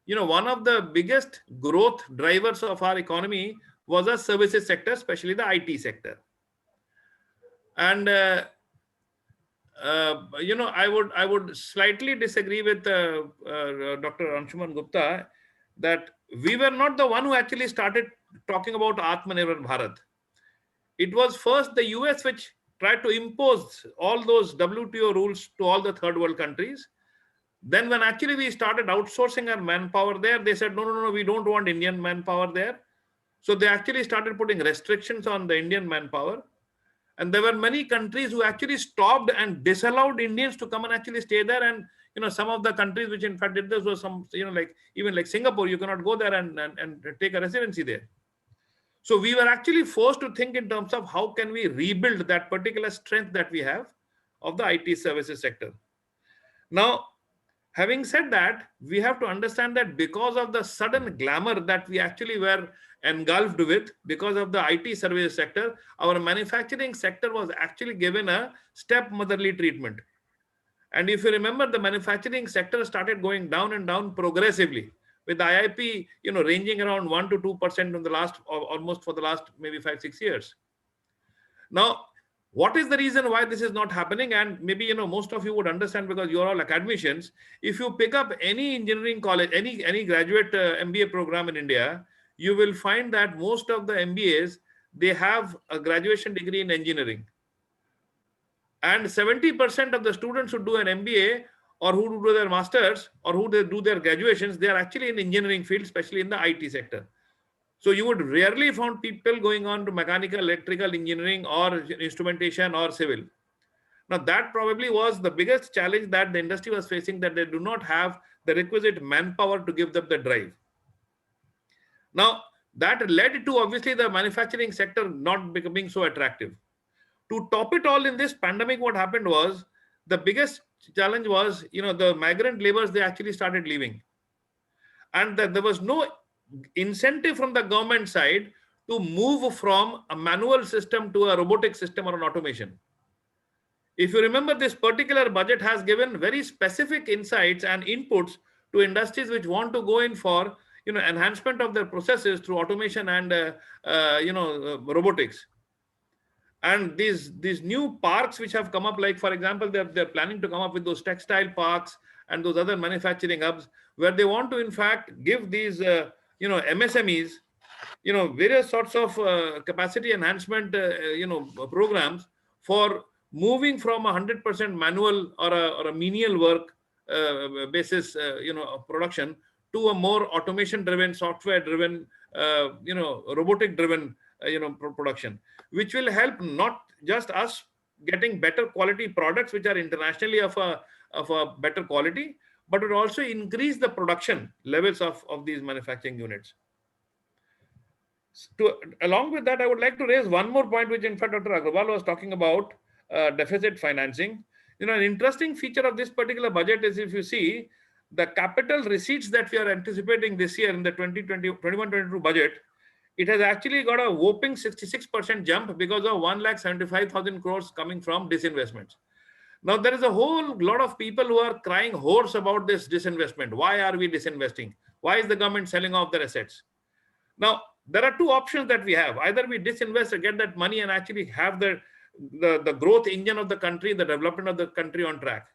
one of the biggest growth drivers of our economy was the services sector, especially the IT sector. And I would slightly disagree with Dr. Anshuman Gupta that we were not the one who actually started talking about Atmanirbhar Bharat. It was first the US which tried to impose all those WTO rules to all the third world countries. Then when actually we started outsourcing our manpower there, they said, no, we don't want Indian manpower there. So they actually started putting restrictions on the Indian manpower. And there were many countries who actually stopped and disallowed Indians to come and actually stay there. And some of the countries which in fact did this was some, even like Singapore, you cannot go there and take a residency there. So we were actually forced to think in terms of how can we rebuild that particular strength that we have of the IT services sector. Now, having said that, we have to understand that because of the sudden glamour that we actually were engulfed with, because of the IT services sector, our manufacturing sector was actually given a stepmotherly treatment. And if you remember, the manufacturing sector started going down and down progressively, with the IIP, ranging around 1 to 2% in the last, almost for the last maybe 5-6 years. Now, what is the reason why this is not happening? And maybe, most of you would understand because you're all academicians. If you pick up any engineering college, any graduate MBA program in India, you will find that most of the MBAs, they have a graduation degree in engineering. And 70% of the students who do an MBA or who do their masters or who they do their graduations, they are actually in engineering field, especially in the IT sector. So you would rarely find people going on to mechanical, electrical engineering or instrumentation or civil. Now that probably was the biggest challenge that the industry was facing, that they do not have the requisite manpower to give them the drive. Now that led to obviously the manufacturing sector not becoming so attractive. To top it all, in this pandemic, what happened was the biggest challenge was, the migrant laborers, they actually started leaving. And that there was no incentive from the government side to move from a manual system to a robotic system or an automation. If you remember, this particular budget has given very specific insights and inputs to industries which want to go in for enhancement of their processes through automation and robotics. And these new parks which have come up, like for example, they're planning to come up with those textile parks and those other manufacturing hubs where they want to in fact give these MSMEs various sorts of capacity enhancement programs for moving from 100% manual or a menial work basis production to a more automation driven, software driven, robotic driven production, which will help not just us getting better quality products which are internationally of a better quality, but it also increase the production levels of these manufacturing units. Along with that, I would like to raise one more point, which in fact Dr. Agarwal was talking about, deficit financing. An interesting feature of this particular budget is, if you see the capital receipts that we are anticipating this year in the 2021-22 budget, it has actually got a whopping 66% jump because of 1,75,000 crores coming from disinvestments. Now, there is a whole lot of people who are crying hoarse about this disinvestment. Why are we disinvesting? Why is the government selling off their assets? Now, there are two options that we have. Either we disinvest and get that money and actually have the growth engine of the country, the development of the country on track.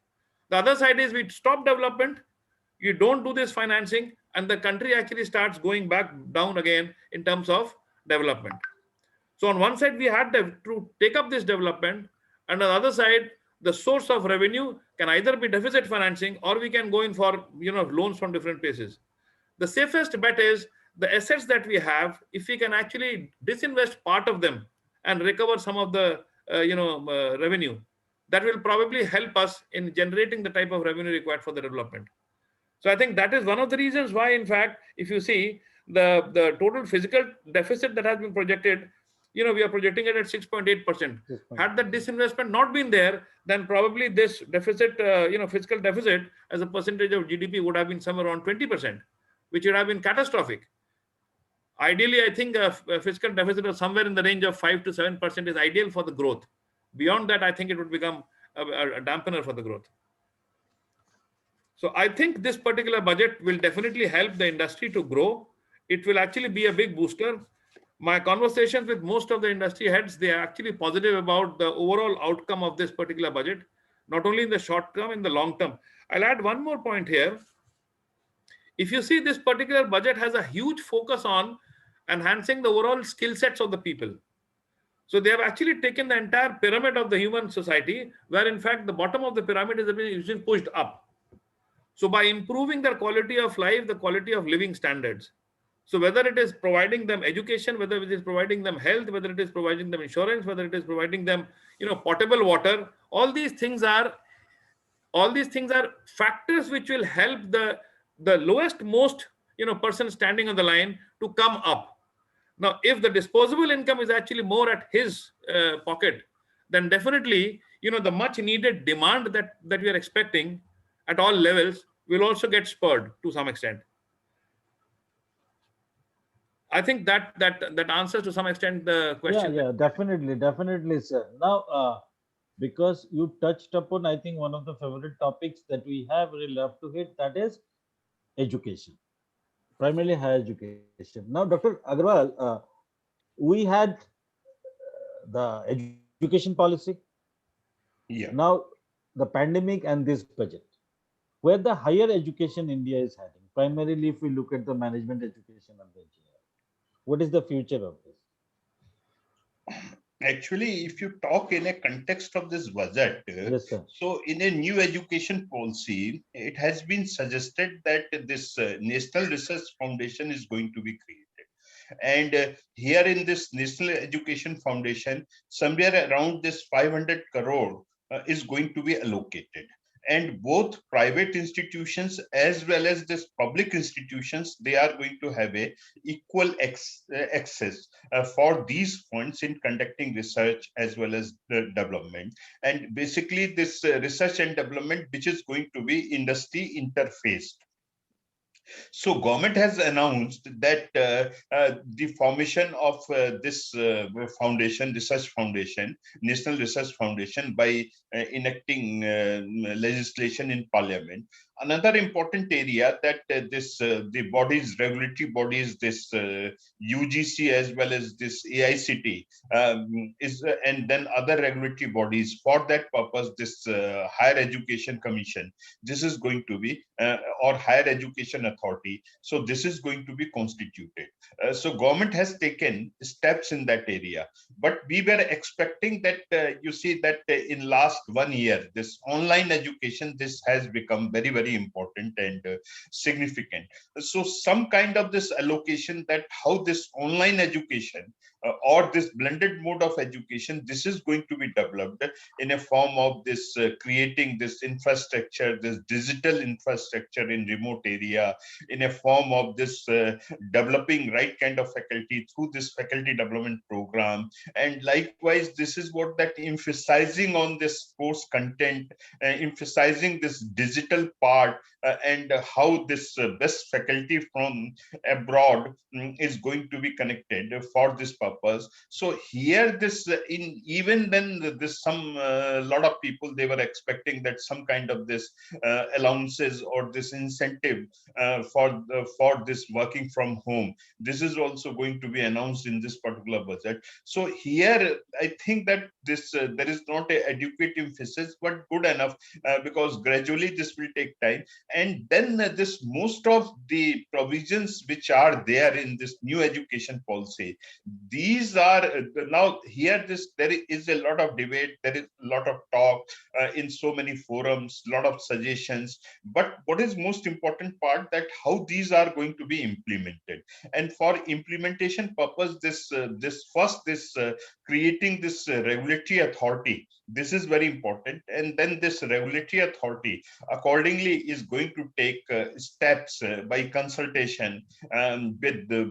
The other side is we stop development, you don't do this financing, and the country actually starts going back down again in terms of development. So on one side, we had to take up this development, and on the other side, the source of revenue can either be deficit financing or we can go in for loans from different places. The safest bet is the assets that we have, if we can actually disinvest part of them and recover some of the revenue, that will probably help us in generating the type of revenue required for the development. So I think that is one of the reasons why, in fact, if you see the total physical deficit that has been projected, we are projecting it at 6.8%. Had that disinvestment not been there, then probably this deficit, fiscal deficit as a percentage of GDP would have been somewhere around 20%, which would have been catastrophic. Ideally, I think a fiscal deficit of somewhere in the range of 5 to 7% is ideal for the growth. Beyond that, I think it would become a dampener for the growth. So I think this particular budget will definitely help the industry to grow. It will actually be a big booster. My conversations with most of the industry heads, they are actually positive about the overall outcome of this particular budget, not only in the short term, in the long term. I'll add one more point here. If you see, this particular budget has a huge focus on enhancing the overall skill sets of the people. So they have actually taken the entire pyramid of the human society, where in fact the bottom of the pyramid is being pushed up. So by improving their quality of life, the quality of living standards. So whether it is providing them education, whether it is providing them health, whether it is providing them insurance, whether it is providing them, potable water, all these things are factors which will help the lowest most person standing on the line to come up. Now, if the disposable income is actually more at his pocket, then definitely the much needed demand that we are expecting at all levels will also get spurred to some extent. I think that answers to some extent the question. Yeah, definitely, sir. Now, because you touched upon, I think, one of the favorite topics that we have really love to hit, that is education, primarily higher education. Now, Dr. Agarwal, we had the education policy. Yeah. Now, the pandemic and this budget, where the higher education India is heading, primarily if we look at the management education and the engineering, what is the future of this? Actually, if you talk in a context of this budget, Yes, sir. so in a new education policy, it has been suggested that this National Research Foundation is going to be created. And here in this National Education Foundation, somewhere around this 500 crore is going to be allocated. And both private institutions as well as this public institutions, they are going to have a equal access for these funds in conducting research as well as the development. And basically this research and development, which is going to be industry interfaced. So government has announced that the formation of this foundation, research foundation, National Research Foundation, by enacting legislation in Parliament. Another important area that the bodies, regulatory bodies, this UGC as well as this AICT is, and then other regulatory bodies. For that purpose, this Higher Education Commission, this is going to be, or Higher Education Authority. So this is going to be constituted. So government has taken steps in that area, but we were expecting that you see that in last 1 year, this online education, this has become very, very important and significant. So some kind of this allocation, that how this online education or this blended mode of education, this is going to be developed in a form of this creating this infrastructure, this digital infrastructure in remote area, in a form of this developing right kind of faculty through this faculty development program. And likewise, this is what that emphasizing on this course content, emphasizing this digital part, and how this best faculty from abroad is going to be connected for this purpose. So here this in even then this some lot of people, they were expecting that some kind of this allowances or this incentive for this working from home, this is also going to be announced in this particular budget. So here I think that this there is not a adequate emphasis, but good enough, because gradually this will take time. And then this most of the provisions which are there in this new education policy, these are now here this there is a lot of debate, there is a lot of talk in so many forums, lot of suggestions, but what is most important part, that how these are going to be implemented. And for implementation purpose, this creating this regulatory authority, this is very important. And then this regulatory authority accordingly is going to take steps by consultation with the,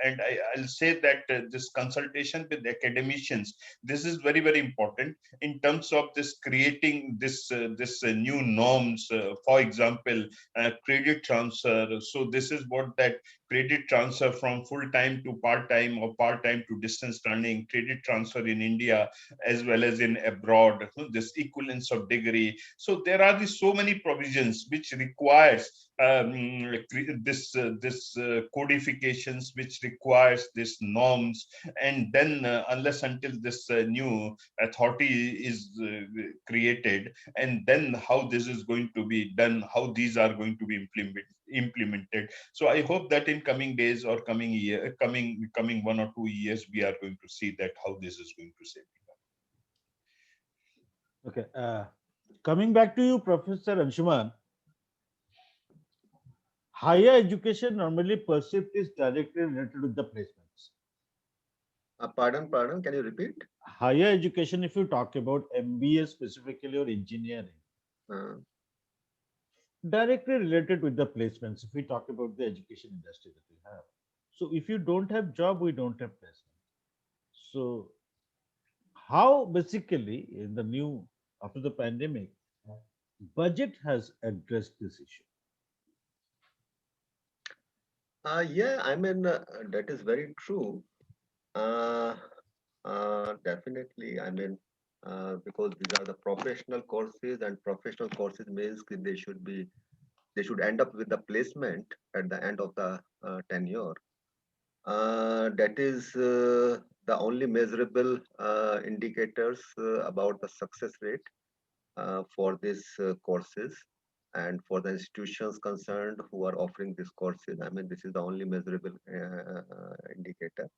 and I'll say that this consultation with academicians, this is very, very important in terms of this creating this new norms. For example, credit transfer. So this is what that credit transfer from full time to part time or part time to distance learning, credit transfer in India as well as in abroad, this equivalence of degree. So there are these so many provisions which requires this codifications, which requires this norms. And then unless until this new authority is created, and then how this is going to be done, how these are going to be implemented. So I hope that in coming days or coming year, coming 1 or 2 years, we are going to see that how this is going to shape. Okay. Coming back to you, Professor Anshuman, higher education normally perceived is directly related with the placements. Pardon, can you repeat? Higher education, if you talk about MBA specifically or engineering, directly related with the placements, if we talk about the education industry that we have. So if you don't have job, we don't have placement. So how basically in the new, after the pandemic, budget has addressed this issue? Yeah, I mean, that is very true. Definitely, I mean, because these are the professional courses, and professional courses means they should end up with the placement at the end of the tenure. That is the only measurable indicators about the success rate for these courses, and for the institutions concerned who are offering these courses. I mean, this is the only measurable indicator.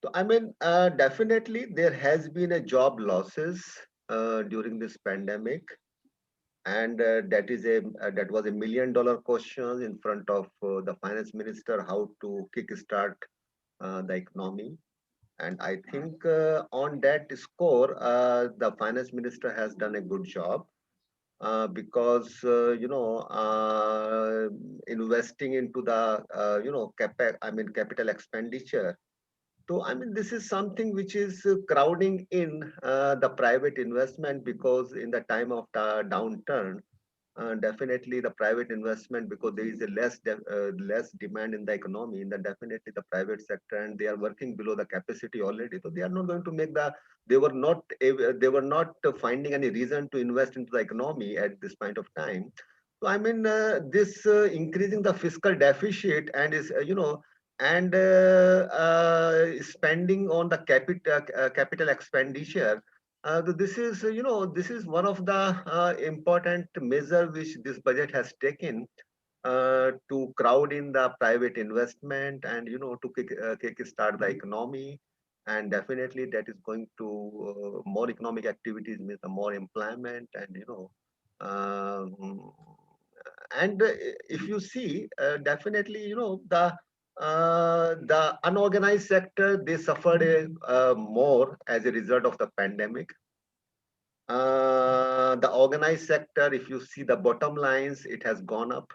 So I mean, definitely there has been a job losses during this pandemic, and that was $1 million question in front of the finance minister, how to kickstart the economy. And I think on that score, the finance minister has done a good job, because investing into the capital expenditure. So I mean, this is something which is crowding in the private investment, because in the time of the downturn, definitely the private investment, because there is a less demand in the economy, in the definitely the private sector, and they are working below the capacity already, so they are not going to make the they were not finding any reason to invest into the economy at this point of time. So I mean, this increasing the fiscal deficit and is and spending on the capital expenditure. This is, this is one of the important measure which this budget has taken to crowd in the private investment, and to kick start the economy. And definitely that is going to more economic activities, means the more employment, and um, and if you see, definitely, the unorganized sector, they suffered more as a result of the pandemic. The organized sector, if you see the bottom lines, it has gone up.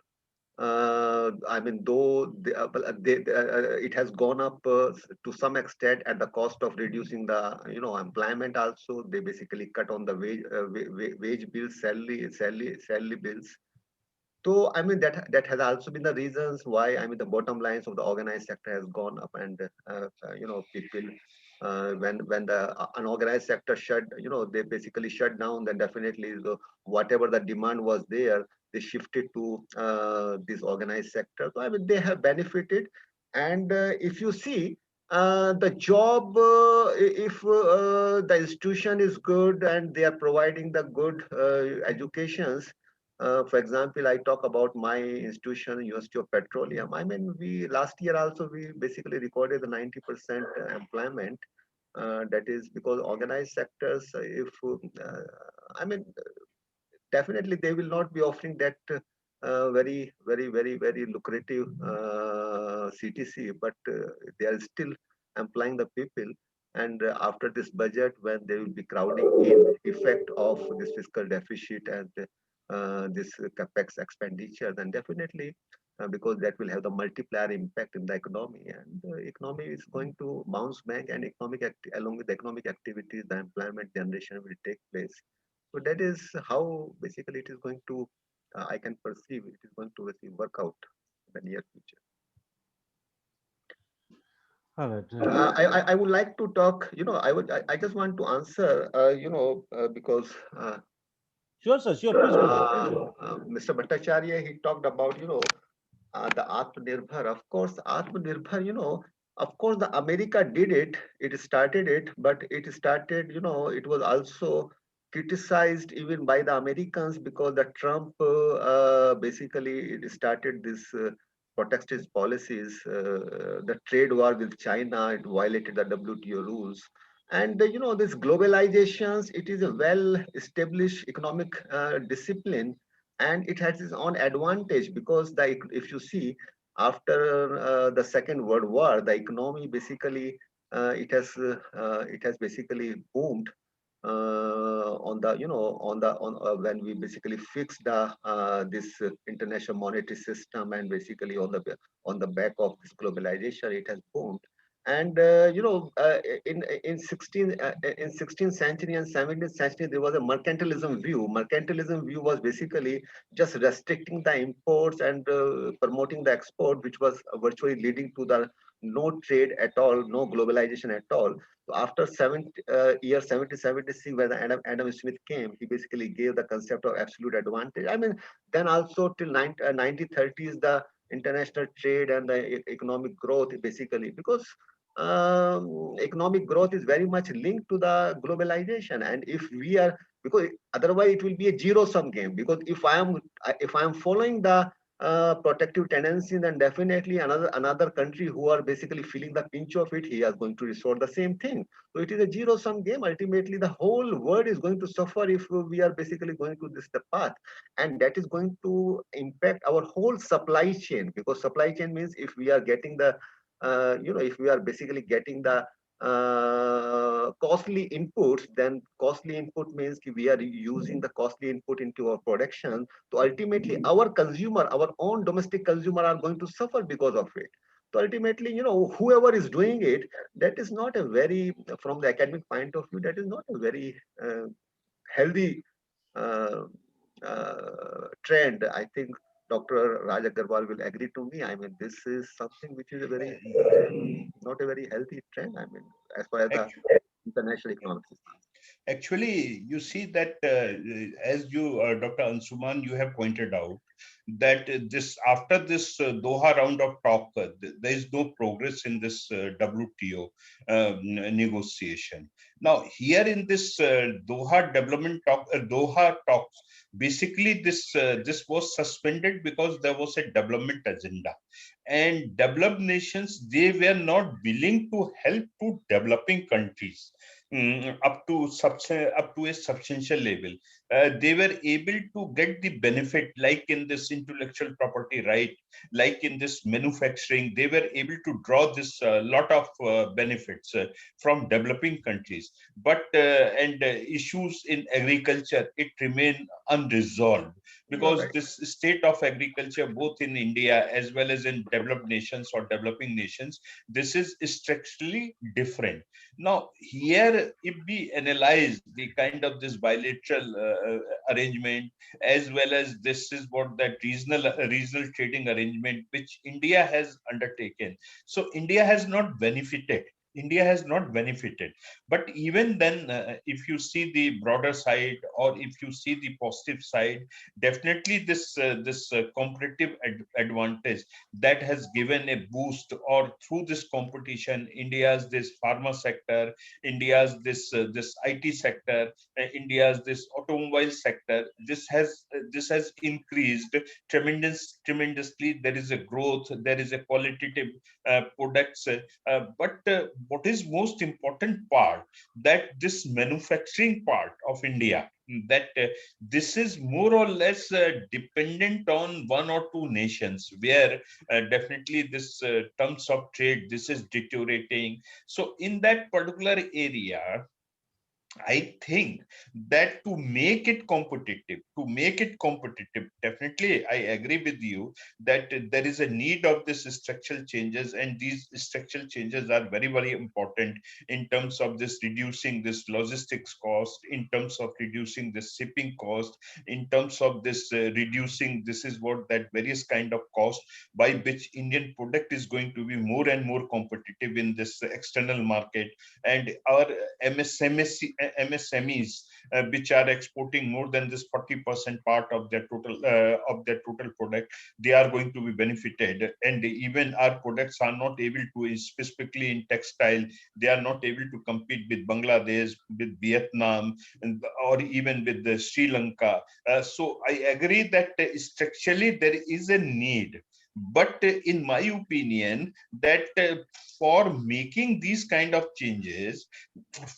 I mean, though it has gone up to some extent at the cost of reducing the employment. Also, they basically cut on the wage bills, salary bills. So I mean, that has also been the reasons why, I mean, the bottom lines of the organized sector has gone up. And people, when the unorganized sector shut, they basically shut down, then definitely whatever the demand was there, they shifted to this organized sector. So I mean, they have benefited. And if you see, the job, if the institution is good and they are providing the good educations. For example, I talk about my institution, University of Petroleum. I mean, we last year also we basically recorded the 90% employment. That is because organized sectors, if I mean, definitely they will not be offering that very lucrative CTC, but they are still employing the people. And after this budget, when they will be crowding in effect of this fiscal deficit and this capex expenditure, then definitely, because that will have the multiplier impact in the economy, and the economy is going to bounce back, and along with the economic activities, the employment generation will take place. So that is how basically it is going to, I can perceive it is going to basically work out in the near future. All right. I would like to talk, I just want to answer, because Sure, sir. Sure. Please go ahead. Mr. Bhattacharya, he talked about, the Atmanirbhar. Of course, Atmanirbhar, of course, the America did it. It started it, but it started, it was also criticized even by the Americans, because the Trump basically it started this protectionist policies, the trade war with China. It violated the WTO rules. And this globalizations, it is a well-established economic discipline, and it has its own advantage, because if you see, after the Second World War, the economy basically it has basically boomed on the on when we basically fixed the this international monetary system, and basically on the back of this globalization, it has boomed. And in 16th century and 17th century, there was a mercantilism view. Mercantilism view was basically just restricting the imports and promoting the export, which was virtually leading to the no trade at all, no globalization at all. So after year 1776, when Adam Smith came, he basically gave the concept of absolute advantage. I mean, then also till 1930s, the international trade and the economic growth, basically, because economic growth is very much linked to the globalization. And if we are, because otherwise it will be a zero sum game, because if I am following the protective tendency, then definitely another country who are basically feeling the pinch of it, he is going to resort the same thing. So it is a zero-sum game. Ultimately, the whole world is going to suffer if we are basically going to this the path, and that is going to impact our whole supply chain, because supply chain means if we are getting the if we are basically getting the costly inputs, then costly input means we are using the costly input into our production. So ultimately, our consumer, our own domestic consumer, are going to suffer because of it. So ultimately, whoever is doing it, that is not a very, from the academic point of view, that is not a very healthy uh, trend. I think Dr. Raj Agarwal will agree to me. I mean, this is something which is a very not a very healthy trend. I mean, as far as the Actually, international economics is Actually, you see that as you, Dr. Ansuman, you have pointed out that this after this Doha round of talk, there is no progress in this WTO negotiation. Now, here in this Doha development talk, Doha talks, basically this was suspended because there was a development agenda, and developed nations, they were not willing to help to developing countries up to a substantial level. They were able to get the benefit, like in this intellectual property right, like in this manufacturing. They were able to draw this lot of benefits from developing countries. But issues in agriculture, it remained unresolved, you are because right. this state of agriculture, both in India as well as in developed nations or developing nations, this is structurally different. Now, here, if we analyze the kind of this bilateral arrangement, as well as this is what that regional trading arrangement which India has undertaken, so India has not benefited. India has not benefited. But even then, if you see the broader side, or if you see the positive side, definitely this competitive advantage that has given a boost, or through this competition, India's this pharma sector, India's this IT sector, India's this automobile sector, this has increased tremendously. There is a growth, there is a qualitative products, but what is most important part, that this manufacturing part of India, that this is more or less dependent on one or two nations, where definitely this terms of trade, this is deteriorating. So in that particular area, I think that to make it competitive, definitely I agree with you that there is a need of this structural changes, and these structural changes are very, very important in terms of this reducing this logistics cost, in terms of reducing the shipping cost, in terms of this reducing, this is what that various kind of cost by which Indian product is going to be more and more competitive in this external market. And our MSMEs, which are exporting more than this 40% part of their total product, they are going to be benefited. And even our products are not able to, specifically in textile, they are not able to compete with Bangladesh, with Vietnam, or even with the Sri Lanka. So I agree that structurally there is a need. But in my opinion, that for making these kind of changes,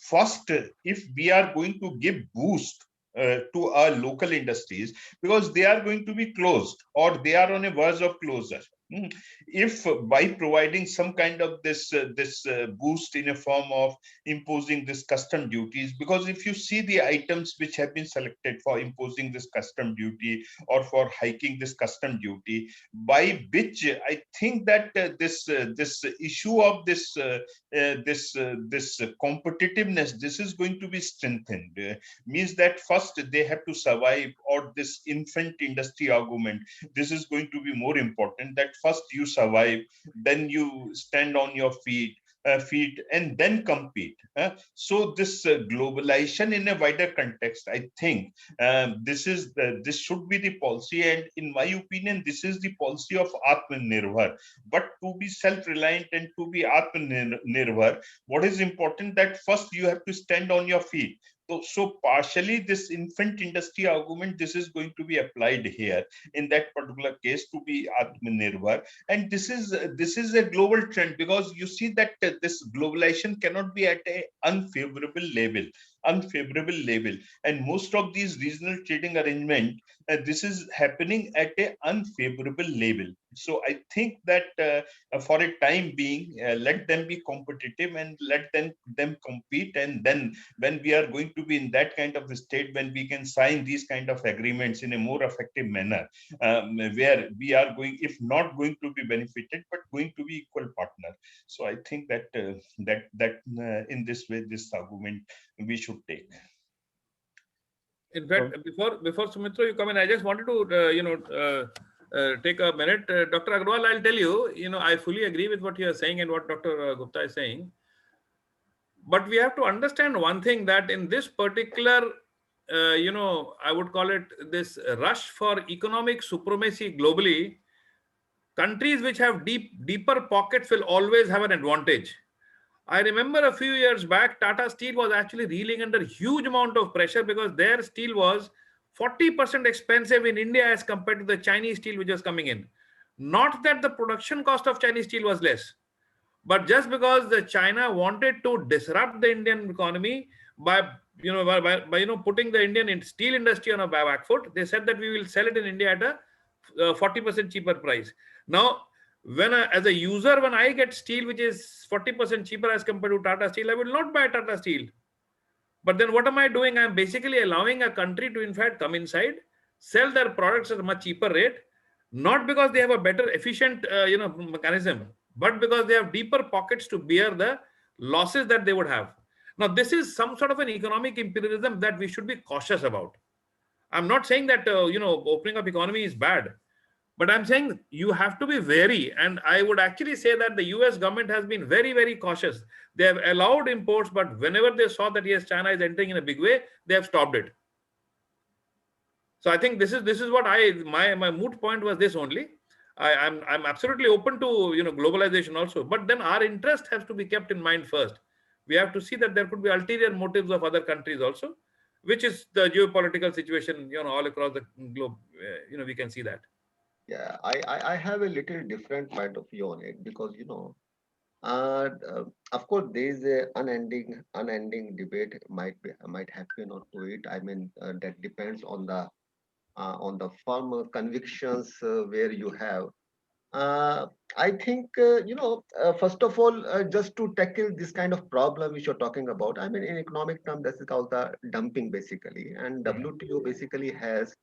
first, if we are going to give boost to our local industries, because they are going to be closed, or they are on a verge of closure. If by providing some kind of this boost in a form of imposing this custom duties, because if you see the items which have been selected for imposing this custom duty, or for hiking this custom duty, by which I think that this issue of this competitiveness, this is going to be strengthened. Means that first they have to survive, or this infant industry argument, this is going to be more important, that first you survive, then you stand on your feet, and then compete. So this globalization in a wider context, I think this should be the policy, and in my opinion, this is the policy of Atmanirbhar. But to be self-reliant and to be Atmanirbhar, what is important, that first you have to stand on your feet. So partially this infant industry argument, this is going to be applied here in that particular case to be Atmanirbhar. And this is a global trend, because you see that this globalization cannot be at a unfavorable level. And most of these regional trading arrangement, this is happening at a unfavorable level. So I think that for a time being, let them be competitive and let them compete. And then when we are going to be in that kind of a state, when we can sign these kind of agreements in a more effective manner, where we are going, if not going to be benefited, but going to be equal partner. So I think that in this way, this argument we should take. In fact, before Sumitra, you come in, I just wanted to take a minute. Dr. Agarwal, I'll tell you, I fully agree with what you are saying and what Dr. Gupta is saying. But we have to understand one thing, that in this particular, I would call it this rush for economic supremacy globally, countries which have deeper pockets will always have an advantage. I remember a few years back, Tata Steel was actually reeling under huge amount of pressure because their steel was 40% expensive in India as compared to the Chinese steel which was coming in. Not that the production cost of Chinese steel was less, but just because the China wanted to disrupt the Indian economy by putting the Indian steel industry on a back foot, they said that we will sell it in India at a 40% cheaper price. Now, as a user, when I get steel which is 40% cheaper as compared to Tata Steel, I will not buy Tata Steel. But then what am I doing? I'm basically allowing a country to in fact come inside, sell their products at a much cheaper rate, not because they have a better efficient mechanism, but because they have deeper pockets to bear the losses that they would have. Now, this is some sort of an economic imperialism that we should be cautious about. I'm not saying that opening up economy is bad, but I'm saying you have to be wary. And I would actually say that the US government has been very, very cautious. They have allowed imports, but whenever they saw that yes, China is entering in a big way, they have stopped it. So I think this is what my moot point was this only. I'm absolutely open to globalization also, but then our interest has to be kept in mind first. We have to see that there could be ulterior motives of other countries also, which is the geopolitical situation all across the globe. We can see that. Yeah, I have a little different point of view on it because uh, uh, of course there is a unending debate might happen onto it. I mean that depends on the firm convictions where you have. Uh, I think first of all, just to tackle this kind of problem which you're talking about. I mean in economic terms, this is called the dumping basically, and WTO basically has.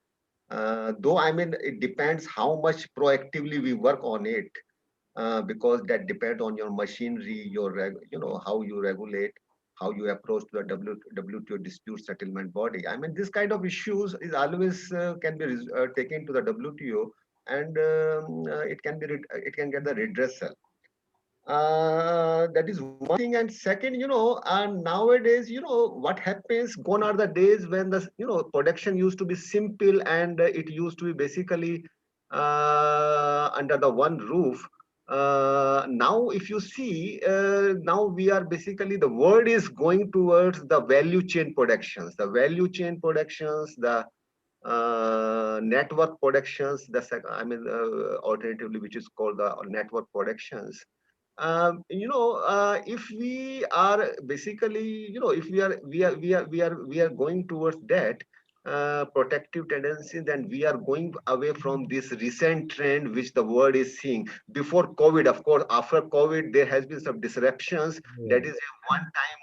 Though I mean, it depends how much proactively we work on it, because that depends on your machinery, how you regulate, how you approach the WTO dispute settlement body. I mean, this kind of issues is always can be taken to the WTO, and it can get the redressal. That is one thing. And second, and nowadays, what happens, gone are the days when the, production used to be simple, and it used to be basically under the one roof. Now, if you see, now we are basically, the world is going towards the value chain productions, the network productions, alternatively, which is called the network productions. If we are basically, if we are going towards that protective tendency, then we are going away from this recent trend which the world is seeing. Before COVID, of course, after COVID, there has been some disruptions. That is a one-time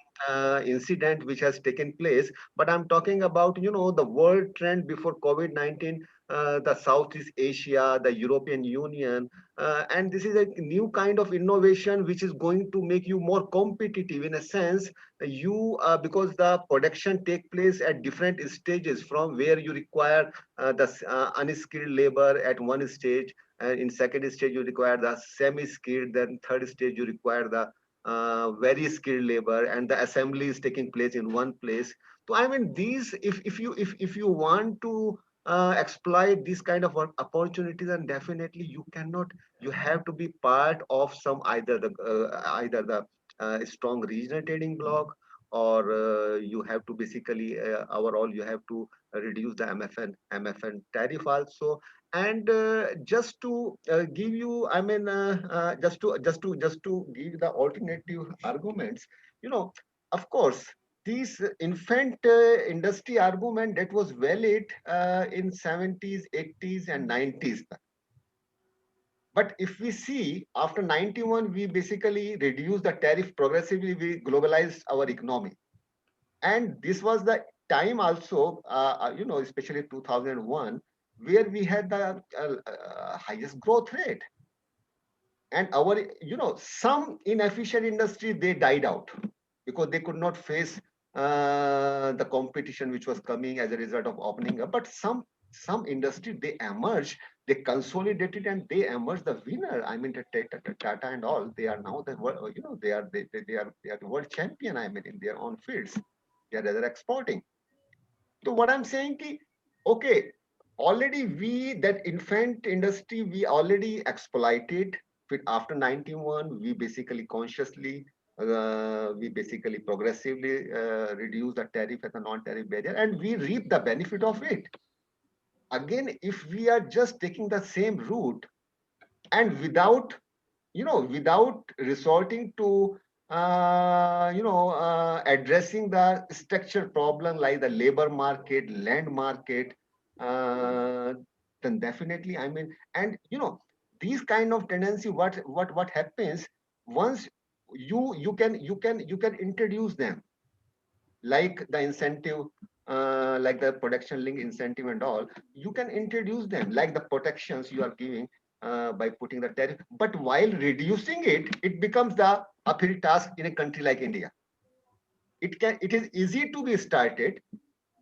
incident which has taken place. But I'm talking about, the world trend before COVID-19, the Southeast Asia, the European Union, and this is a new kind of innovation which is going to make you more competitive in a sense. Because the production take place at different stages, from where you require the unskilled labor at one stage, and in second stage you require the semi-skilled, then third stage you require the very skilled labor, and the assembly is taking place in one place. So I mean, these, if you want to exploit these kind of opportunities, and definitely you cannot, you have to be part of some, either the strong regional trading bloc, or you have to basically overall you have to reduce the MFN tariff also. And just to give you, I mean, just to give the alternative arguments, of course, this infant industry argument that was valid in 70s, 80s, and 90s. But if we see after 91, we basically reduced the tariff progressively, we globalized our economy. And this was the time also, especially 2001, where we had the highest growth rate. And our, some inefficient industry, they died out because they could not face the competition which was coming as a result of opening up. But some industry, they emerged, they consolidated, and they emerged the winner. I mean, the Tata and all, they are now the world, they are the world champion. I mean, in their own fields, they are rather exporting. So what I'm saying, okay, already that infant industry we already exploited. After 91, we basically consciously, we basically progressively reduce the tariff as a non-tariff barrier, and we reap the benefit of it. Again, if we are just taking the same route and without resorting to addressing the structural problem like the labor market, land market, uh, then definitely, I mean, and these kind of tendency, what happens once you can introduce them, like the incentive, like the production link incentive and all, you can introduce them like the protections you are giving by putting the tariff. But while reducing it, it becomes the uphill task in a country like India. It is easy to be started,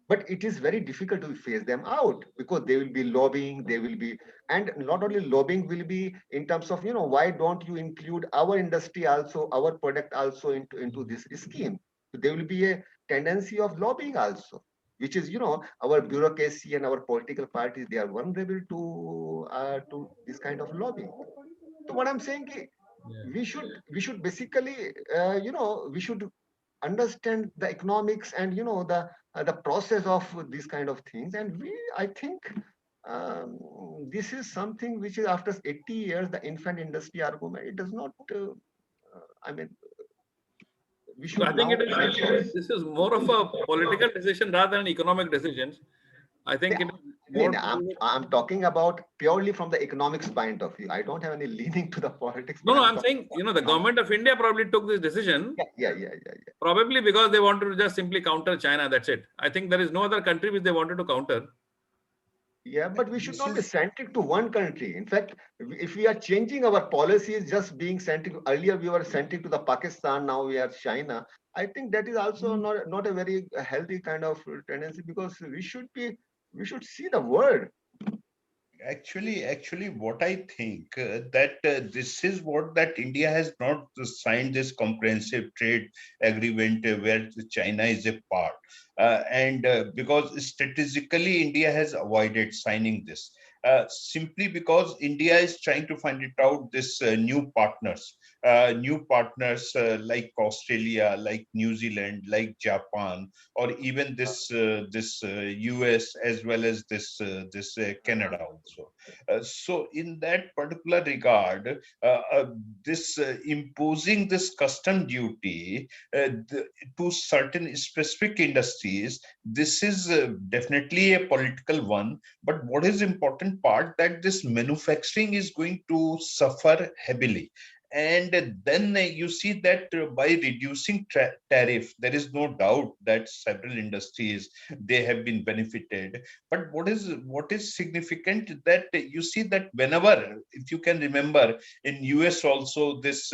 but it is very difficult to phase them out because they will be lobbying, they will be, and not only lobbying will be in terms of, why don't you include our industry also, our product also into this scheme. So there will be a tendency of lobbying also, which is, our bureaucracy and our political parties, they are vulnerable to this kind of lobbying. So what I'm saying, Yeah. we should basically, we should understand the economics and the process of these kind of things. And I think this is something which is after 80 years, the infant industry argument, it does not I mean, we So should I think now it is mature. this is more of a political decision rather than economic decisions. I think it is more Again, to do with, I'm talking about purely from the economics point of view. I don't have any leaning to the politics, no, but no, I'm I'm talking saying, about the economics. government of India probably took this decision Yeah. probably because they wanted to just simply counter China. That's it. I think there is no other country which they wanted to counter. Yeah, but we should This not be is centric to one country. In fact, if we are changing our policies, just being centric, earlier we were centric to the Pakistan, now we are China. I think that is also not a very healthy kind of tendency, because we should see the world. actually what I think, that this is what that India has not signed this comprehensive trade agreement where China is a part, and because strategically India has avoided signing this, simply because India is trying to find it out this new partners like Australia, like New Zealand, like Japan, or even this US, as well as this Canada also. So in that particular regard, this imposing this custom duty to certain specific industries, this is definitely a political one. But what is important part, that this manufacturing is going to suffer heavily. And then you see that by reducing tariff, there is no doubt that several industries, they have been benefited. But what is significant, that you see that whenever, if you can remember, in US also, this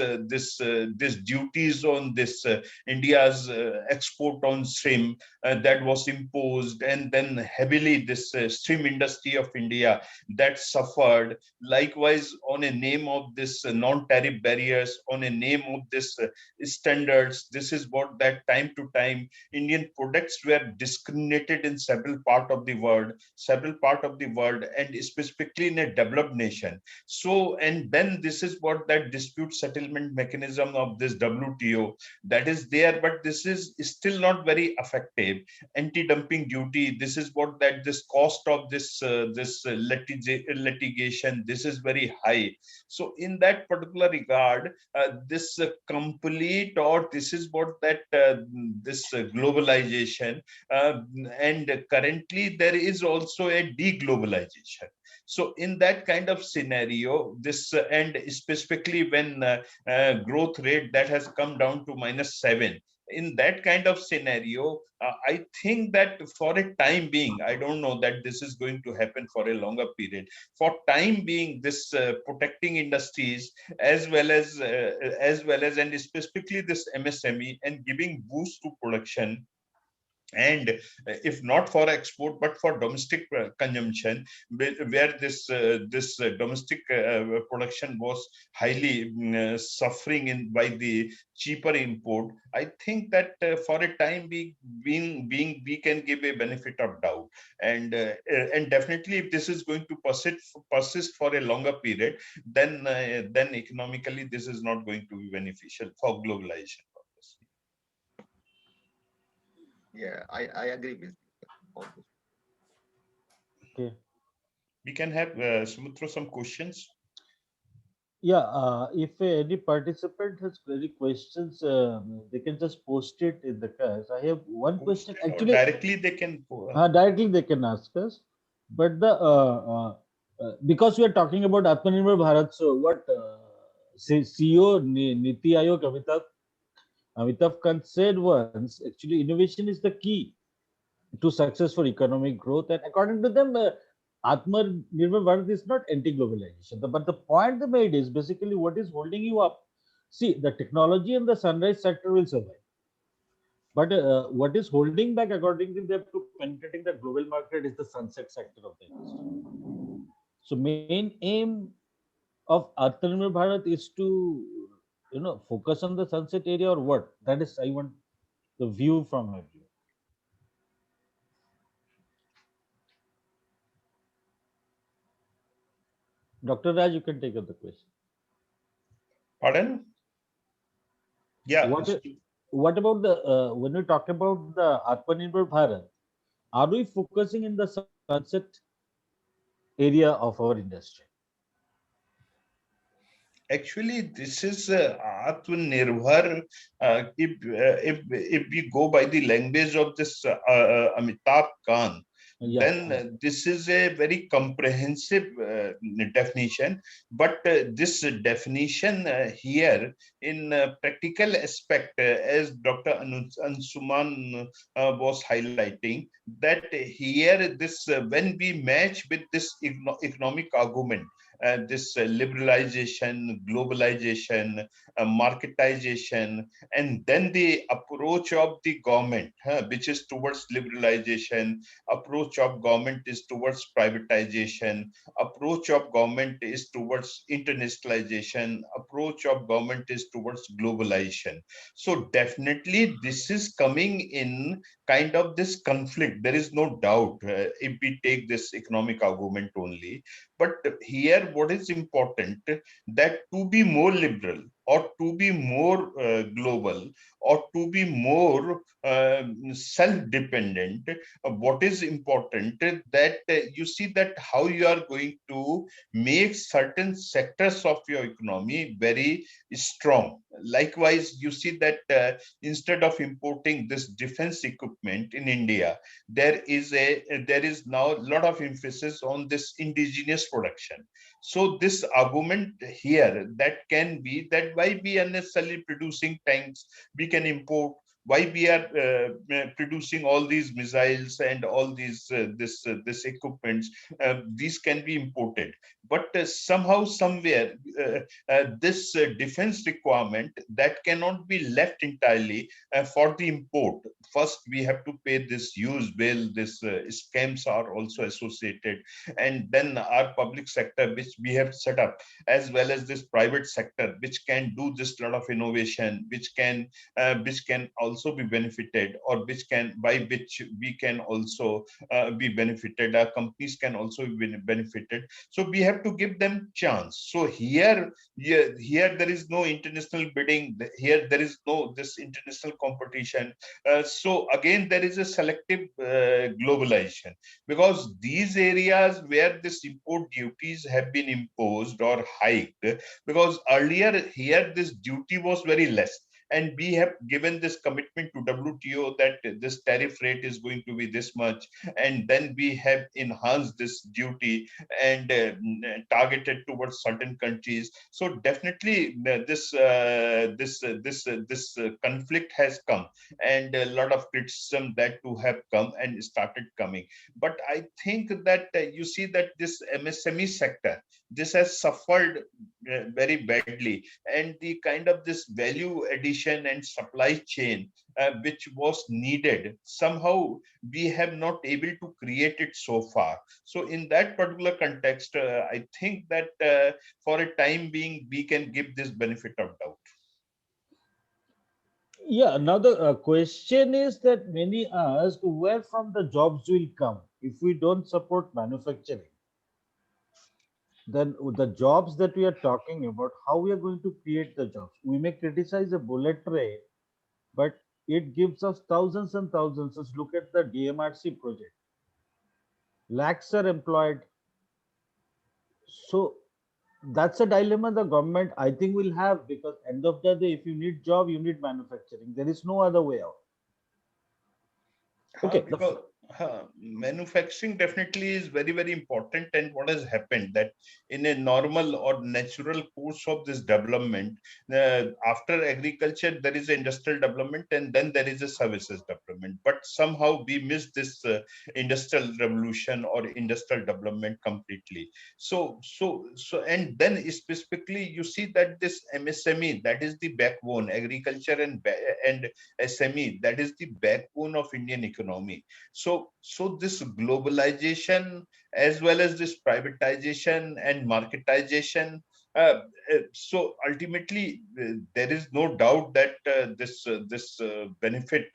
duties on this India's export on shrimp, that was imposed, and then heavily this shrimp industry of India, that suffered. Likewise, on a name of this non-tariff barriers, on a name of this standards. This is what that time to time Indian products were discriminated in several part of the world, and specifically in a developed nation. So, and then this is what that dispute settlement mechanism of this WTO that is there, but this is still not very effective. Anti-dumping duty, this is what that this cost of this litigation, this is very high. So in that particular regard, this complete, or this is what that this globalization, and currently there is also a deglobalization. So in that kind of scenario, this and specifically when growth rate that has come down to -7, in that kind of scenario, I think that for a time being, I don't know that this is going to happen for a longer period. For time being, this protecting industries as well as and specifically this MSME and giving boost to production, and if not for export but for domestic consumption, where this domestic production was highly suffering in by the cheaper import. I think that for a time being we can give a benefit of doubt, and definitely if this is going to persist for a longer period, then economically this is not going to be beneficial for globalization purpose. Yeah, I agree with all this. Okay. We can have Sumitra some questions. Yeah, if any participant has any questions, they can just post it in the class. I have one question. Or Actually, directly they can directly they can ask us. But the because we are talking about Atmanirbhar Bharat, so what CEO Niti Aayog Amitabh Kant said once, actually innovation is the key to successful economic growth. And according to them, Atmanirbhar Bharat is not anti-globalization. But the point they made is basically what is holding you up. See, the technology and the sunrise sector will survive. But what is holding back, according to them, to penetrating the global market is the sunset sector of the industry. So main aim of Atmanirbhar Bharat is to, focus on the sunset area or what? That is, I want the view from everyone. Dr. Raj, you can take up the question. pardon. Yeah. What about the when we talk about the Atmanirbhar Bharat? Are we focusing in the sunset area of our industry? Actually, this is Atmanirbhar. If we go by the language of this Amitabh Kant, Yeah, then this is a very comprehensive definition. But this definition here in practical aspect, as Dr. Ansuman was highlighting, that here this when we match with this economic argument, this liberalization, globalization, marketization, and then the approach of the government, which is towards liberalization, approach of government is towards privatization, approach of government is towards internationalization, approach of government is towards globalization. So definitely this is coming in kind of this conflict. There is no doubt if we take this economic argument only. But here, what is important, that to be more liberal or to be more global or to be more self-dependent, what is important that you see that how you are going to make certain sectors of your economy very strong. Likewise, you see that instead of importing this defense equipment in India, there is now a lot of emphasis on this indigenous production. So this argument here that can be that why we unnecessarily producing tanks, we can import. why we are producing all these missiles and all these this equipments. These can be imported, but somehow somewhere this defense requirement that cannot be left entirely for the import. First we have to pay this use bill, this scams are also associated, and then our public sector which we have set up, as well as this private sector which can do this lot of innovation, which can also be benefited, or which can, by which we can also be benefited, our companies can also be benefited. So we have to give them chance. So here there is no international bidding, here there is no this international competition. So again there is a selective globalization, because these areas where this import duties have been imposed or hiked, because earlier here this duty was very less, and we have given this commitment to WTO that this tariff rate is going to be this much, and then we have enhanced this duty and targeted towards certain countries. So definitely this conflict has come, and a lot of criticism that to have come and started coming. But I think that you see that this MSME sector, this has suffered very badly, and the kind of this value addition and supply chain which was needed, somehow we have not able to create it so far. So in that particular context, I think that for a time being we can give this benefit of doubt. Yeah, now the question is that many ask where from the jobs will come if we don't support manufacturing. Then the jobs that we are talking about, how we are going to create the jobs? We may criticize a bullet train, but it gives us thousands and thousands. Just look at the DMRC project. Lakhs are employed. So that's a dilemma the government, I think, will have, because end of the day, if you need job, you need manufacturing. There is no other way out. Okay. Because manufacturing definitely is very, very important. And what has happened that in a normal or natural course of this development, after agriculture, there is industrial development, and then there is a services development. But somehow we miss this industrial revolution or industrial development completely. And then specifically, you see that this MSME, that is the backbone, agriculture and SME, that is the backbone of Indian economy. So this globalization as well as this privatization and marketization. So ultimately, there is no doubt that this benefit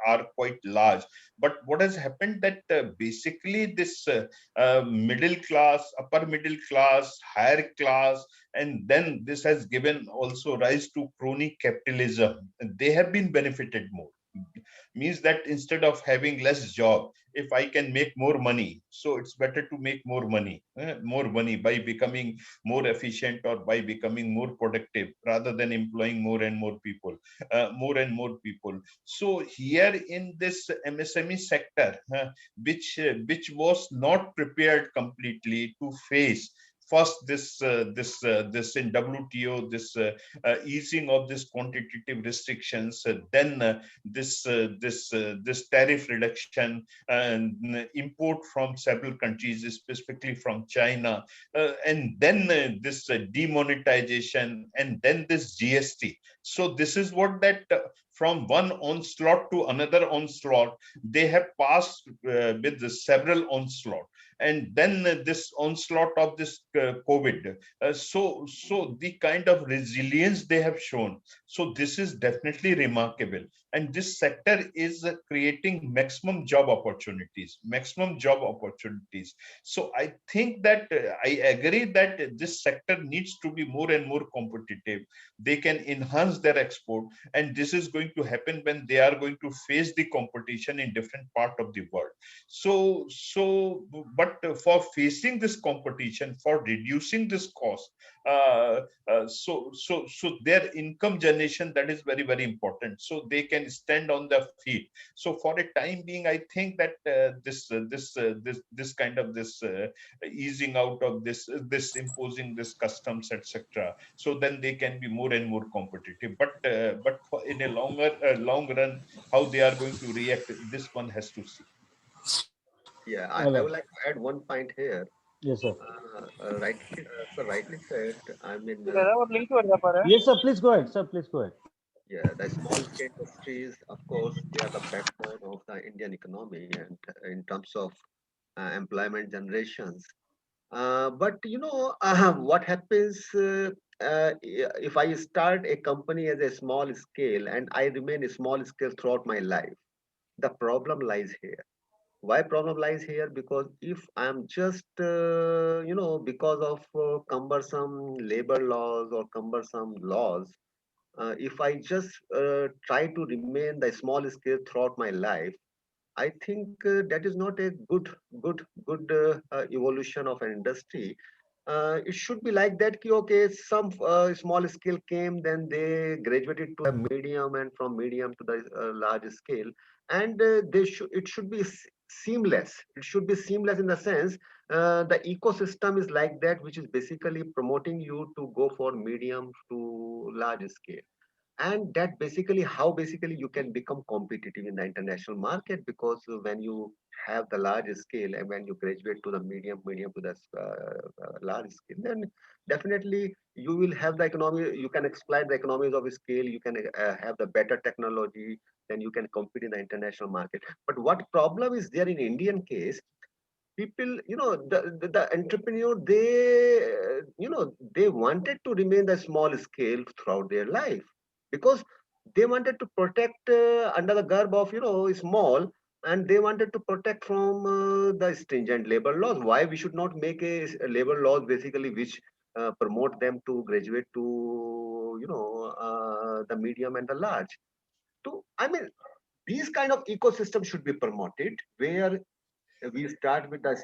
are quite large. But what has happened that basically this middle class, upper middle class, higher class, and then this has given also rise to crony capitalism. They have been benefited more. Means that instead of having less job, if I can make more money, so it's better to make more money by becoming more efficient or by becoming more productive, rather than employing more and more people. So here in this MSME sector, which was not prepared completely to face first this in WTO, this easing of this quantitative restrictions, then this tariff reduction and import from several countries, specifically from China, and then this demonetization, and then this GST. So this is what that from one onslaught to another onslaught, they have passed with several onslaught, and then this onslaught of this COVID. So the kind of resilience they have shown. So this is definitely remarkable. And this sector is creating maximum job opportunities. So I think that I agree that this sector needs to be more and more competitive. They can enhance their export, and this is going to happen when they are going to face the competition in different part of the world. But for facing this competition, for reducing this cost, so their income generation, that is very, very important, so they can stand on their feet. So for a time being, I think that this kind of this easing out of this imposing this customs, etc., so then they can be more and more competitive. But in a longer long run, how they are going to react. This one has to see. Yeah, All I right. would like to add one point here. Yes, sir. Rightly said. I mean, Yes, sir. Please go ahead, sir. Please go ahead. yeah, the small scale industries, of course, they are the backbone of the Indian economy and in terms of employment generations. But what happens if I start a company as a small scale and I remain a small scale throughout my life? The problem lies here. Why problem lies here? Because if I'm just because of cumbersome labor laws or cumbersome laws, if I just try to remain the small scale throughout my life, I think that is not a good evolution of an industry. It should be like that. Ki, okay, some small scale came, then they graduated to a medium, and from medium to the large scale, and it should be seamless. It should be seamless in the sense the ecosystem is like that, which is basically promoting you to go for medium to large scale, and that basically how basically you can become competitive in the international market, because when you have the large scale and when you graduate to the medium to the large scale, then definitely you will have the economy, you can exploit the economies of scale, you can have the better technology, then you can compete in the international market. But what problem is there in Indian case? People, the entrepreneur, they wanted to remain the small scale throughout their life, because they wanted to protect under the garb of small, and they wanted to protect from the stringent labor laws. Why we should not make a labor laws basically which promote them to graduate to the medium and the large? So I mean, these kind of ecosystem should be promoted, where we start with the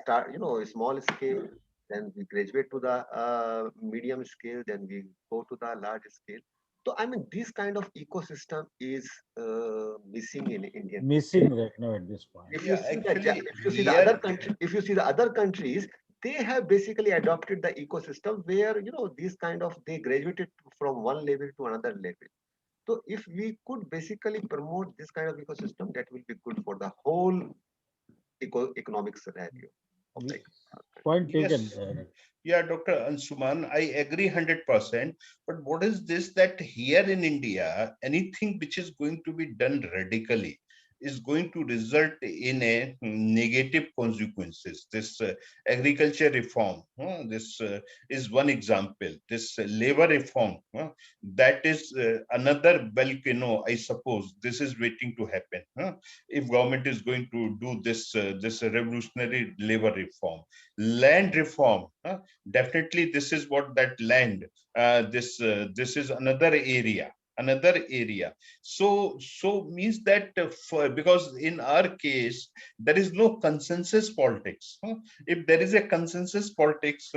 small scale, then we graduate to the medium scale, then we go to the large scale. So I mean, this kind of ecosystem is missing in Indian Missing case. right now at this point. If you Yeah, see actually, if you see the other here, country, if you see the other countries, they have basically adopted the ecosystem where these kind of they graduated from one level to another level. So if we could basically promote this kind of ecosystem, that will be good for the whole economic scenario of the Point taken. yes. Yeah, Dr. Ansuman, I agree 100%. But what is this that here in India, anything which is going to be done radically is going to result in a negative consequences. This agriculture reform, this is one example. This labor reform, that is another volcano, I suppose. This is waiting to happen. If government is going to do this revolutionary labor reform, land reform, definitely this is what that land, this is another area. So means that because in our case there is no consensus politics, if there is a consensus politics,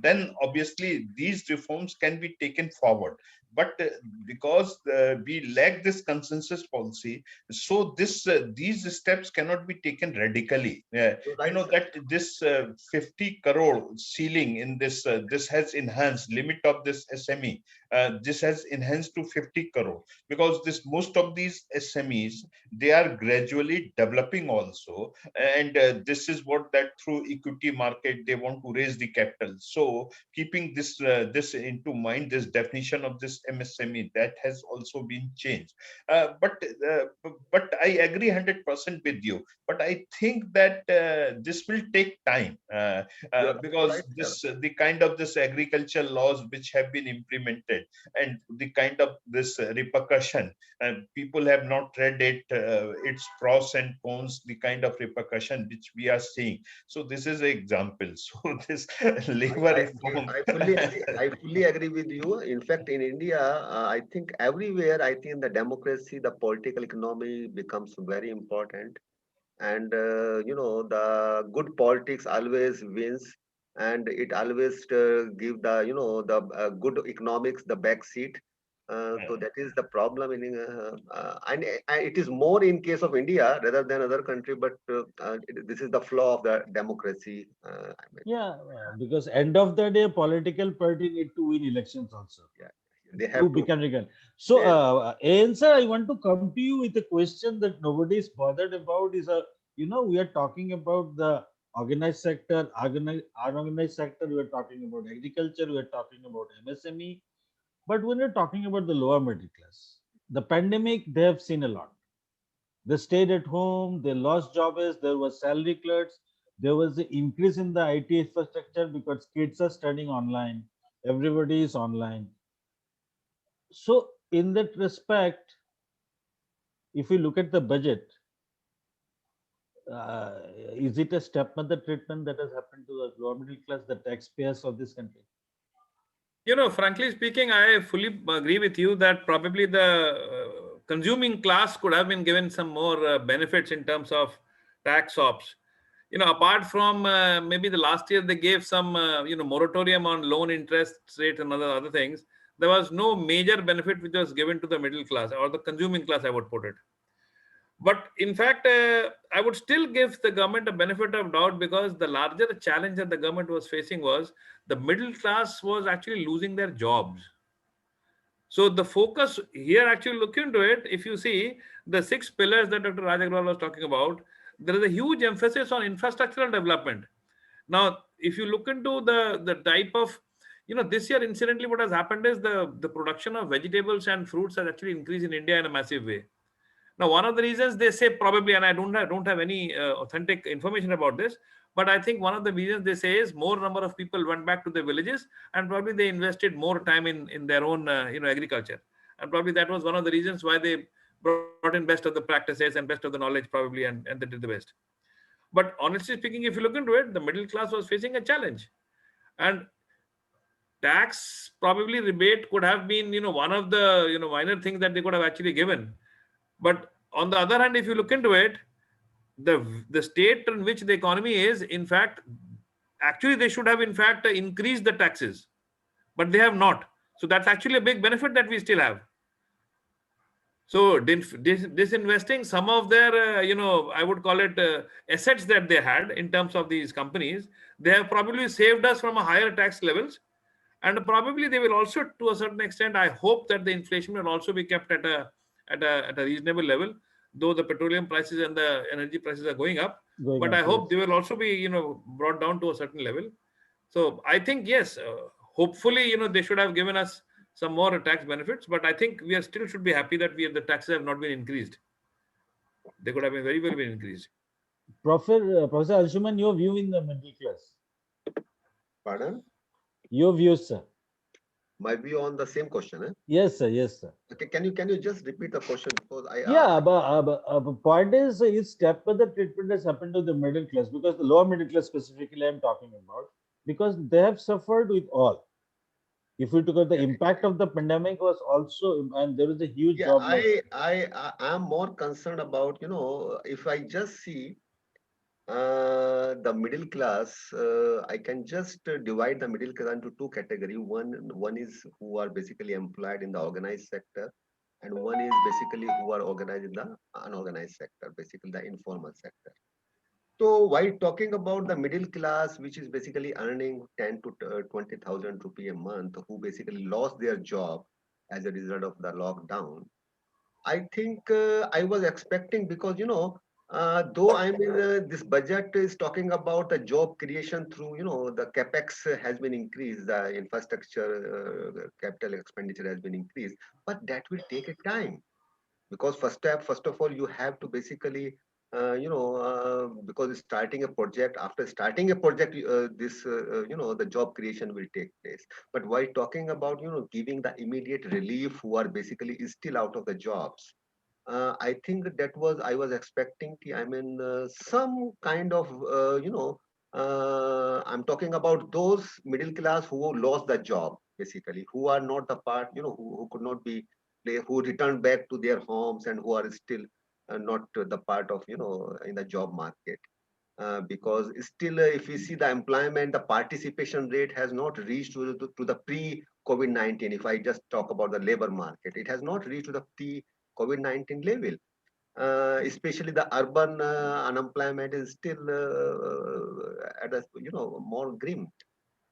then obviously these reforms can be taken forward. But because we lack this consensus policy, so these steps cannot be taken radically. So You right, know that this 50 crore ceiling in this has enhanced limit of this SME. This has enhanced to 50 crore, because this most of these SMEs, they are gradually developing also, and this is what that through equity market they want to raise the capital. So keeping this into mind, this definition of this MSME, that has also been changed. But I agree 100% with you. But I think that this will take time, you're right, because sir. the kind of this agriculture laws which have been implemented, and the kind of this repercussion, people have not read it, its pros and cons, the kind of repercussion which we are seeing. So this is an example. So this labor reform. I fully agree. I fully agree with you. In fact, in India, I think everywhere, I think the democracy, the political economy becomes very important, and the good politics always wins, and it always give the the good economics the back seat. So that is the problem in and it is more in case of India rather than other country, but this is the flaw of the democracy. I mean, Yeah, because end of the day, political party need to win elections also. yeah, They to have to. become recon. So, Yes. AN sir, I want to come to you with a question that nobody is bothered about. Is we are talking about the organized sector, unorganized sector. We are talking about agriculture. We are talking about MSME. But when you're talking about the lower middle class, the pandemic, they have seen a lot. They stayed at home. They lost jobs. There was salary cuts. There was an increase in the IT infrastructure because kids are studying online. Everybody is online. So, in that respect, if you look at the budget, uh, is it a stepmother treatment that has happened to the lower middle class, the taxpayers of this country? Frankly speaking, I fully agree with you that probably the consuming class could have been given some more benefits in terms of tax ops. Apart from maybe the last year they gave some, moratorium on loan interest rate and other things, there was no major benefit which was given to the middle class or the consuming class, I would put it. But in fact, I would still give the government a benefit of doubt, because the larger challenge that the government was facing was the middle class was actually losing their jobs. So the focus here, actually look into it, if you see the six pillars that Dr. Raj Agrawal was talking about, there is a huge emphasis on infrastructural development. Now, if you look into the type of, this year, incidentally, what has happened is the production of vegetables and fruits has actually increased in India in a massive way. Now, one of the reasons they say probably, and I don't have any authentic information about this, but I think one of the reasons they say is more number of people went back to their villages, and probably they invested more time in their own agriculture, and probably that was one of the reasons why they brought in best of the practices and best of the knowledge probably, and they did the best. But honestly speaking, if you look into it, the middle class was facing a challenge, and tax probably rebate could have been one of the minor things that they could have actually given. But on the other hand, if you look into it, the state in which the economy is, in fact, actually they should have in fact increased the taxes, but they have not. So that's actually a big benefit that we still have. So disinvesting some of their, I would call it assets that they had in terms of these companies, they have probably saved us from a higher tax levels, and probably they will also, to a certain extent, I hope that the inflation will also be kept at a reasonable level, though the petroleum prices and the energy prices are going up. Going But up, I yes. hope they will also be brought down to a certain level. So I think yes, hopefully they should have given us some more tax benefits, but I think we are still should be happy that the taxes have not been increased. They could have been very well been increased. Professor Anshuman, your view in the middle class, Pardon? your views, sir. My view on the same question. Eh? Yes, sir. Yes, sir. Okay, can you just repeat the question, because Yeah, but point is stepmother treatment has happened to the middle class, because the lower middle class specifically I'm talking about, because they have suffered with all. If we took out the yeah, impact of the pandemic was also, and there was a huge yeah, job loss. I am more concerned about, if I just see the middle class, I can just divide the middle class into two categories. One is who are basically employed in the organized sector, and one is basically who are organized in the unorganized sector, basically the informal sector. So while talking about the middle class, which is basically earning 10 to 20,000 rupee a month, who basically lost their job as a result of the lockdown, I think I was expecting, because though I mean this budget is talking about the job creation through, the capex has been increased, the infrastructure capital expenditure has been increased, but that will take a time, because first of all you have to basically because starting a project, after starting a project, this the job creation will take place. But while talking about giving the immediate relief who are basically still out of the jobs, I think that was I was expecting I mean some kind of I'm talking about those middle class who lost the job, basically who are not the part, who could not be who returned back to their homes, and who are still not the part of in the job market. Because still, if we see the employment, the participation rate has not reached to the pre-COVID-19. If I just talk about the labor market, it has not reached to the pre-COVID-19 level. Especially the urban unemployment is still at a more grim.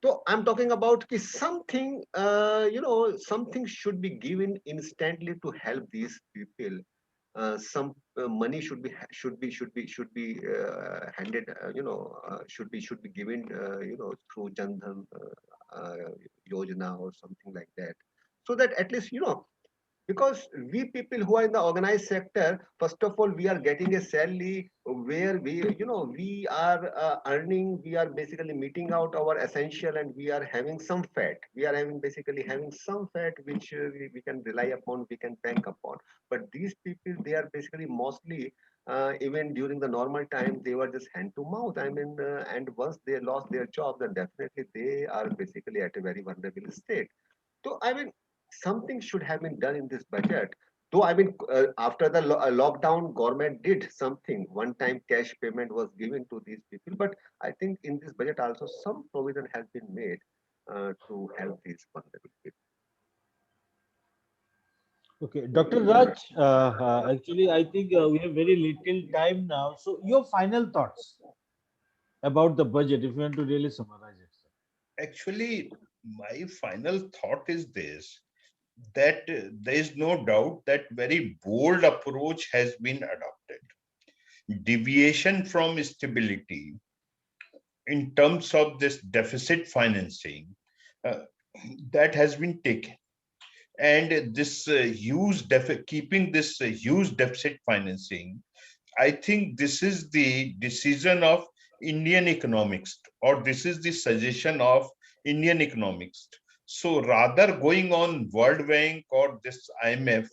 So I'm talking about ki something, something should be given instantly to help these people. Some money should be handed, should be given, through Jan Dhan Yojana or something like that, so that at least, because we people who are in the organized sector, first of all, we are getting a salary where we are earning, we are basically meeting out our essential, and we are having some fat, we are having some fat which we can rely upon, we can bank upon. But these people, they are basically mostly, even during the normal time, they were just hand to mouth. I mean, and once they lost their job, then definitely they are basically at a very vulnerable state. So, I mean, something should have been done in this budget. Though, I mean, after the lockdown, government did something. One-time cash payment was given to these people. But I think in this budget also some provision has been made to help these vulnerable people. Okay, Dr. Raj, actually, I think we have very little time now. So, your final thoughts about the budget, if you want to really summarize it, sir. Actually, my final thought is this, that there is no doubt that very bold approach has been adopted. Deviation from stability in terms of this deficit financing, uh, that has been taken. And this keeping this huge deficit financing, I think this is the decision of Indian economics, or this is the suggestion of Indian economics. So rather going on World Bank or this IMF,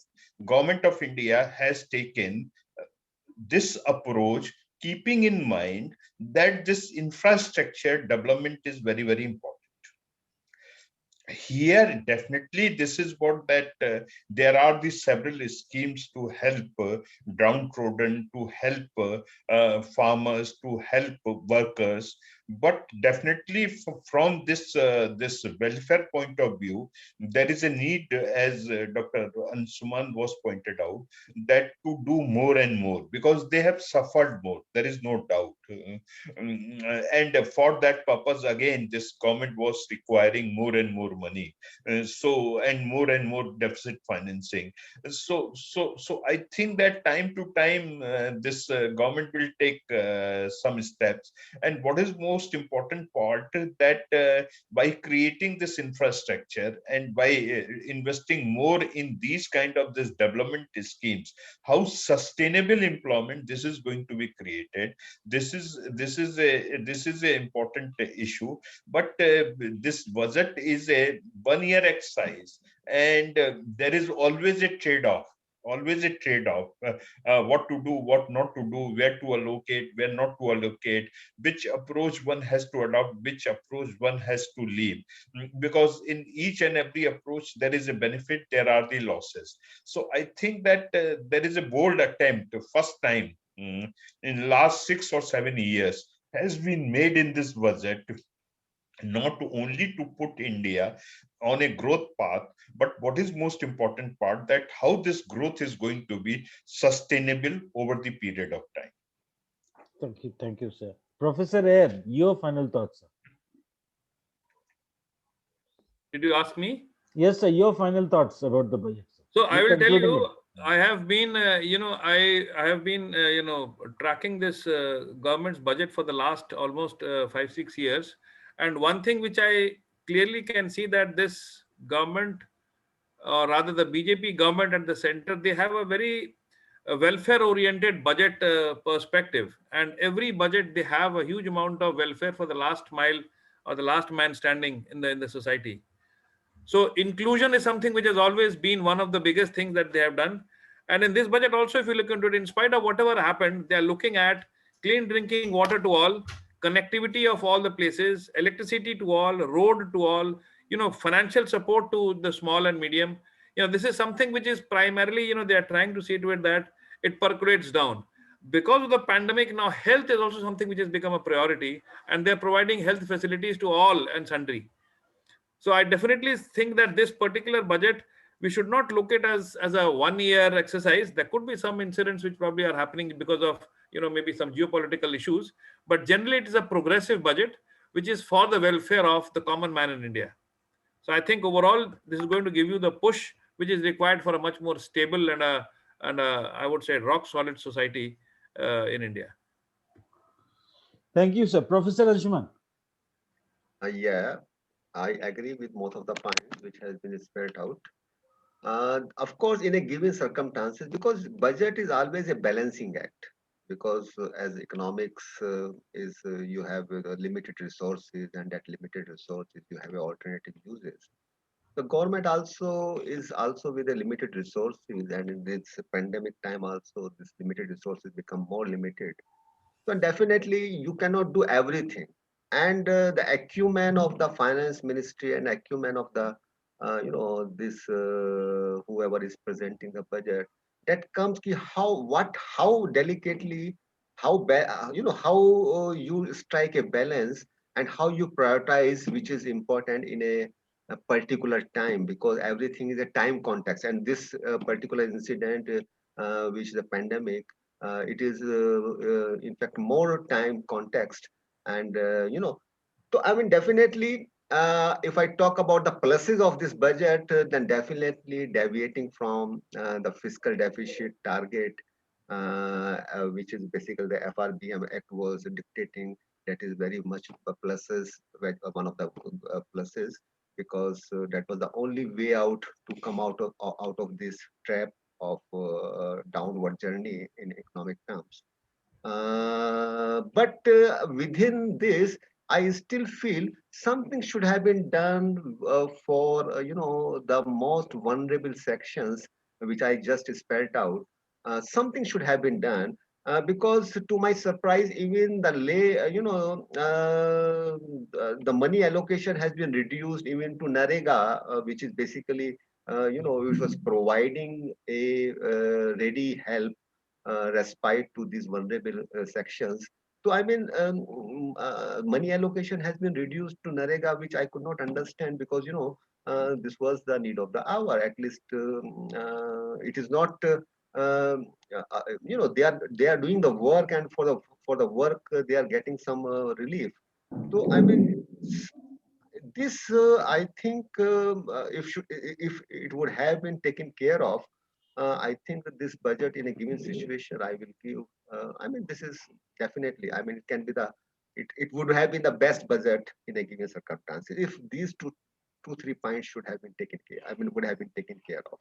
Government of India has taken this approach, keeping in mind that this infrastructure development is very, very important. Here definitely this is what that there are these several schemes to help downtrodden, to help farmers, to help workers, but definitely from this welfare point of view, there is a need, as Dr. Ansuman was pointed out, that to do more and more, because they have suffered more, there is no doubt. And for that purpose, again, this government was requiring more and more money, and more deficit financing. So I think that time to time, this government will take some steps. And what is most important part, that by creating this infrastructure and by investing more in these kind of this development schemes, how sustainable employment this is going to be created. This is a important issue. But this budget is a 1 year exercise, and there is always a trade-off, what to do, what not to do, where to allocate, where not to allocate, which approach one has to adopt, which approach one has to leave. Because in each and every approach there is a benefit, there are the losses. So I think that there is a bold attempt, first time in last 6 or 7 years, has been made in this budget, not only to put India on a growth path, but what is most important part, that how this growth is going to be sustainable over the period of time. Thank you, sir. Professor Air, your final thoughts, sir. Did you ask me? Yes, sir, your final thoughts about the budget, sir. So I You're will tell concluding you, it. I have been, I have been, tracking this government's budget for the last almost 5-6 years. And one thing which I clearly can see, that this government, or rather the BJP government at the center, they have a very welfare-oriented budget perspective. And every budget, they have a huge amount of welfare for the last mile or the last man standing in the society. So inclusion is something which has always been one of the biggest things that they have done. And in this budget also, if you look into it, in spite of whatever happened, they are looking at clean drinking water to all, connectivity of all the places, electricity to all, road to all, financial support to the small and medium. This is something which is primarily, they are trying to see to it that it percolates down. Because of the pandemic, now health is also something which has become a priority, and they're providing health facilities to all and sundry. So I definitely think that this particular budget, we should not look at as a 1 year exercise. There could be some incidents which probably are happening because of maybe some geopolitical issues, but generally it is a progressive budget which is for the welfare of the common man in India. So I think overall, this is going to give you the push which is required for a much more stable and I would say rock solid society in India. Thank you, sir. Professor Anshuman. Yeah, I agree with most of the points which has been spelled out. Of course, in a given circumstances, because budget is always a balancing act. Because as economics is, you have limited resources, and that limited resources you have alternative uses. The government also is also with a limited resources, and in this pandemic time also, this limited resources become more limited. So definitely you cannot do everything. And the acumen of the finance ministry and acumen of the, this whoever is presenting the budget, that comes ki how delicately, how you strike a balance and how you prioritize which is important in a particular time, because everything is a time context. And this particular incident, which is the pandemic, it is in fact more time context. And so I mean definitely, if I talk about the pluses of this budget, then definitely deviating from the fiscal deficit target, which is basically the FRBM Act was dictating. That is very much a pluses, one of the pluses, because that was the only way out to come out of this trap of downward journey in economic terms. But within this, I still feel something should have been done for the most vulnerable sections, which I just spelled out. Something should have been done, because to my surprise, even the the money allocation has been reduced even to Narega, which is basically which was providing a ready help, respite to these vulnerable sections. So I mean, money allocation has been reduced to Narega, which I could not understand, because this was the need of the hour. At least it is not. They are doing the work, and for the work they are getting some relief. So I mean, this I think if it would have been taken care of, I think that this budget in a given situation, I will give. I mean, this is definitely. I mean, it can be it would have been the best budget in a given circumstances if these two three points should have been taken care. I mean, would have been taken care of.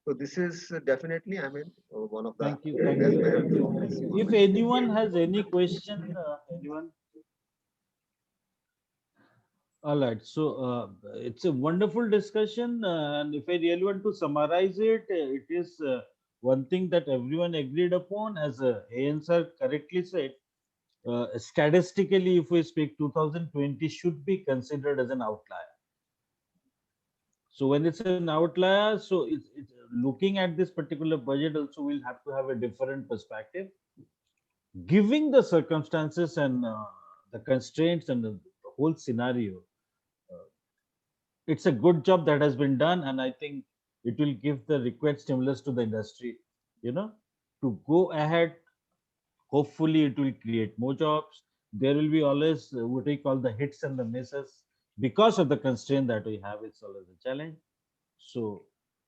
So this is definitely. I mean, one of the Thank you. best Thank you. budgets of this If government. anyone has any question, anyone? All right. So it's a wonderful discussion. And if I really want to summarize it, it is one thing that everyone agreed upon, as AN sir correctly said. Statistically, if we speak, 2020 should be considered as an outlier. So when it's an outlier, so it's looking at this particular budget also, we'll have to have a different perspective, giving the circumstances and the constraints and the whole scenario. uh, it's a good job that has been done, and I think it will give the required stimulus to the industry, you know, to go ahead. Hopefully, it will create more jobs. There will be always what we call the hits and the misses because of the constraint that we have. It's always a challenge. So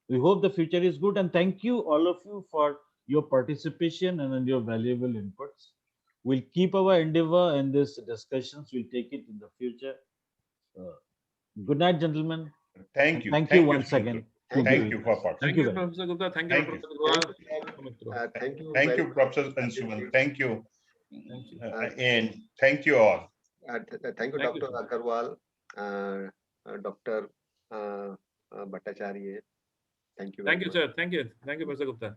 we hope the future is good, and thank you all of you for your participation and your valuable inputs. We'll keep our endeavor in these discussions. We'll take it in the future. Uh, Good night, gentlemen. Thank And you. thank you Thank you, once Sumitra. again. Thank Thank you. you for Thank Thank you you, very much. Professor Gupta. Thank you, Thank you. Professor Thank Gupta. thank you Thank very you, much. Professor Anshuman. Thank you. Thank you. And thank you all. Thank you, Thank you, Dr. sir. Agarwal, Dr. Bhattacharya. Thank you very Thank you, much. sir. Thank you. Thank you, Professor Gupta.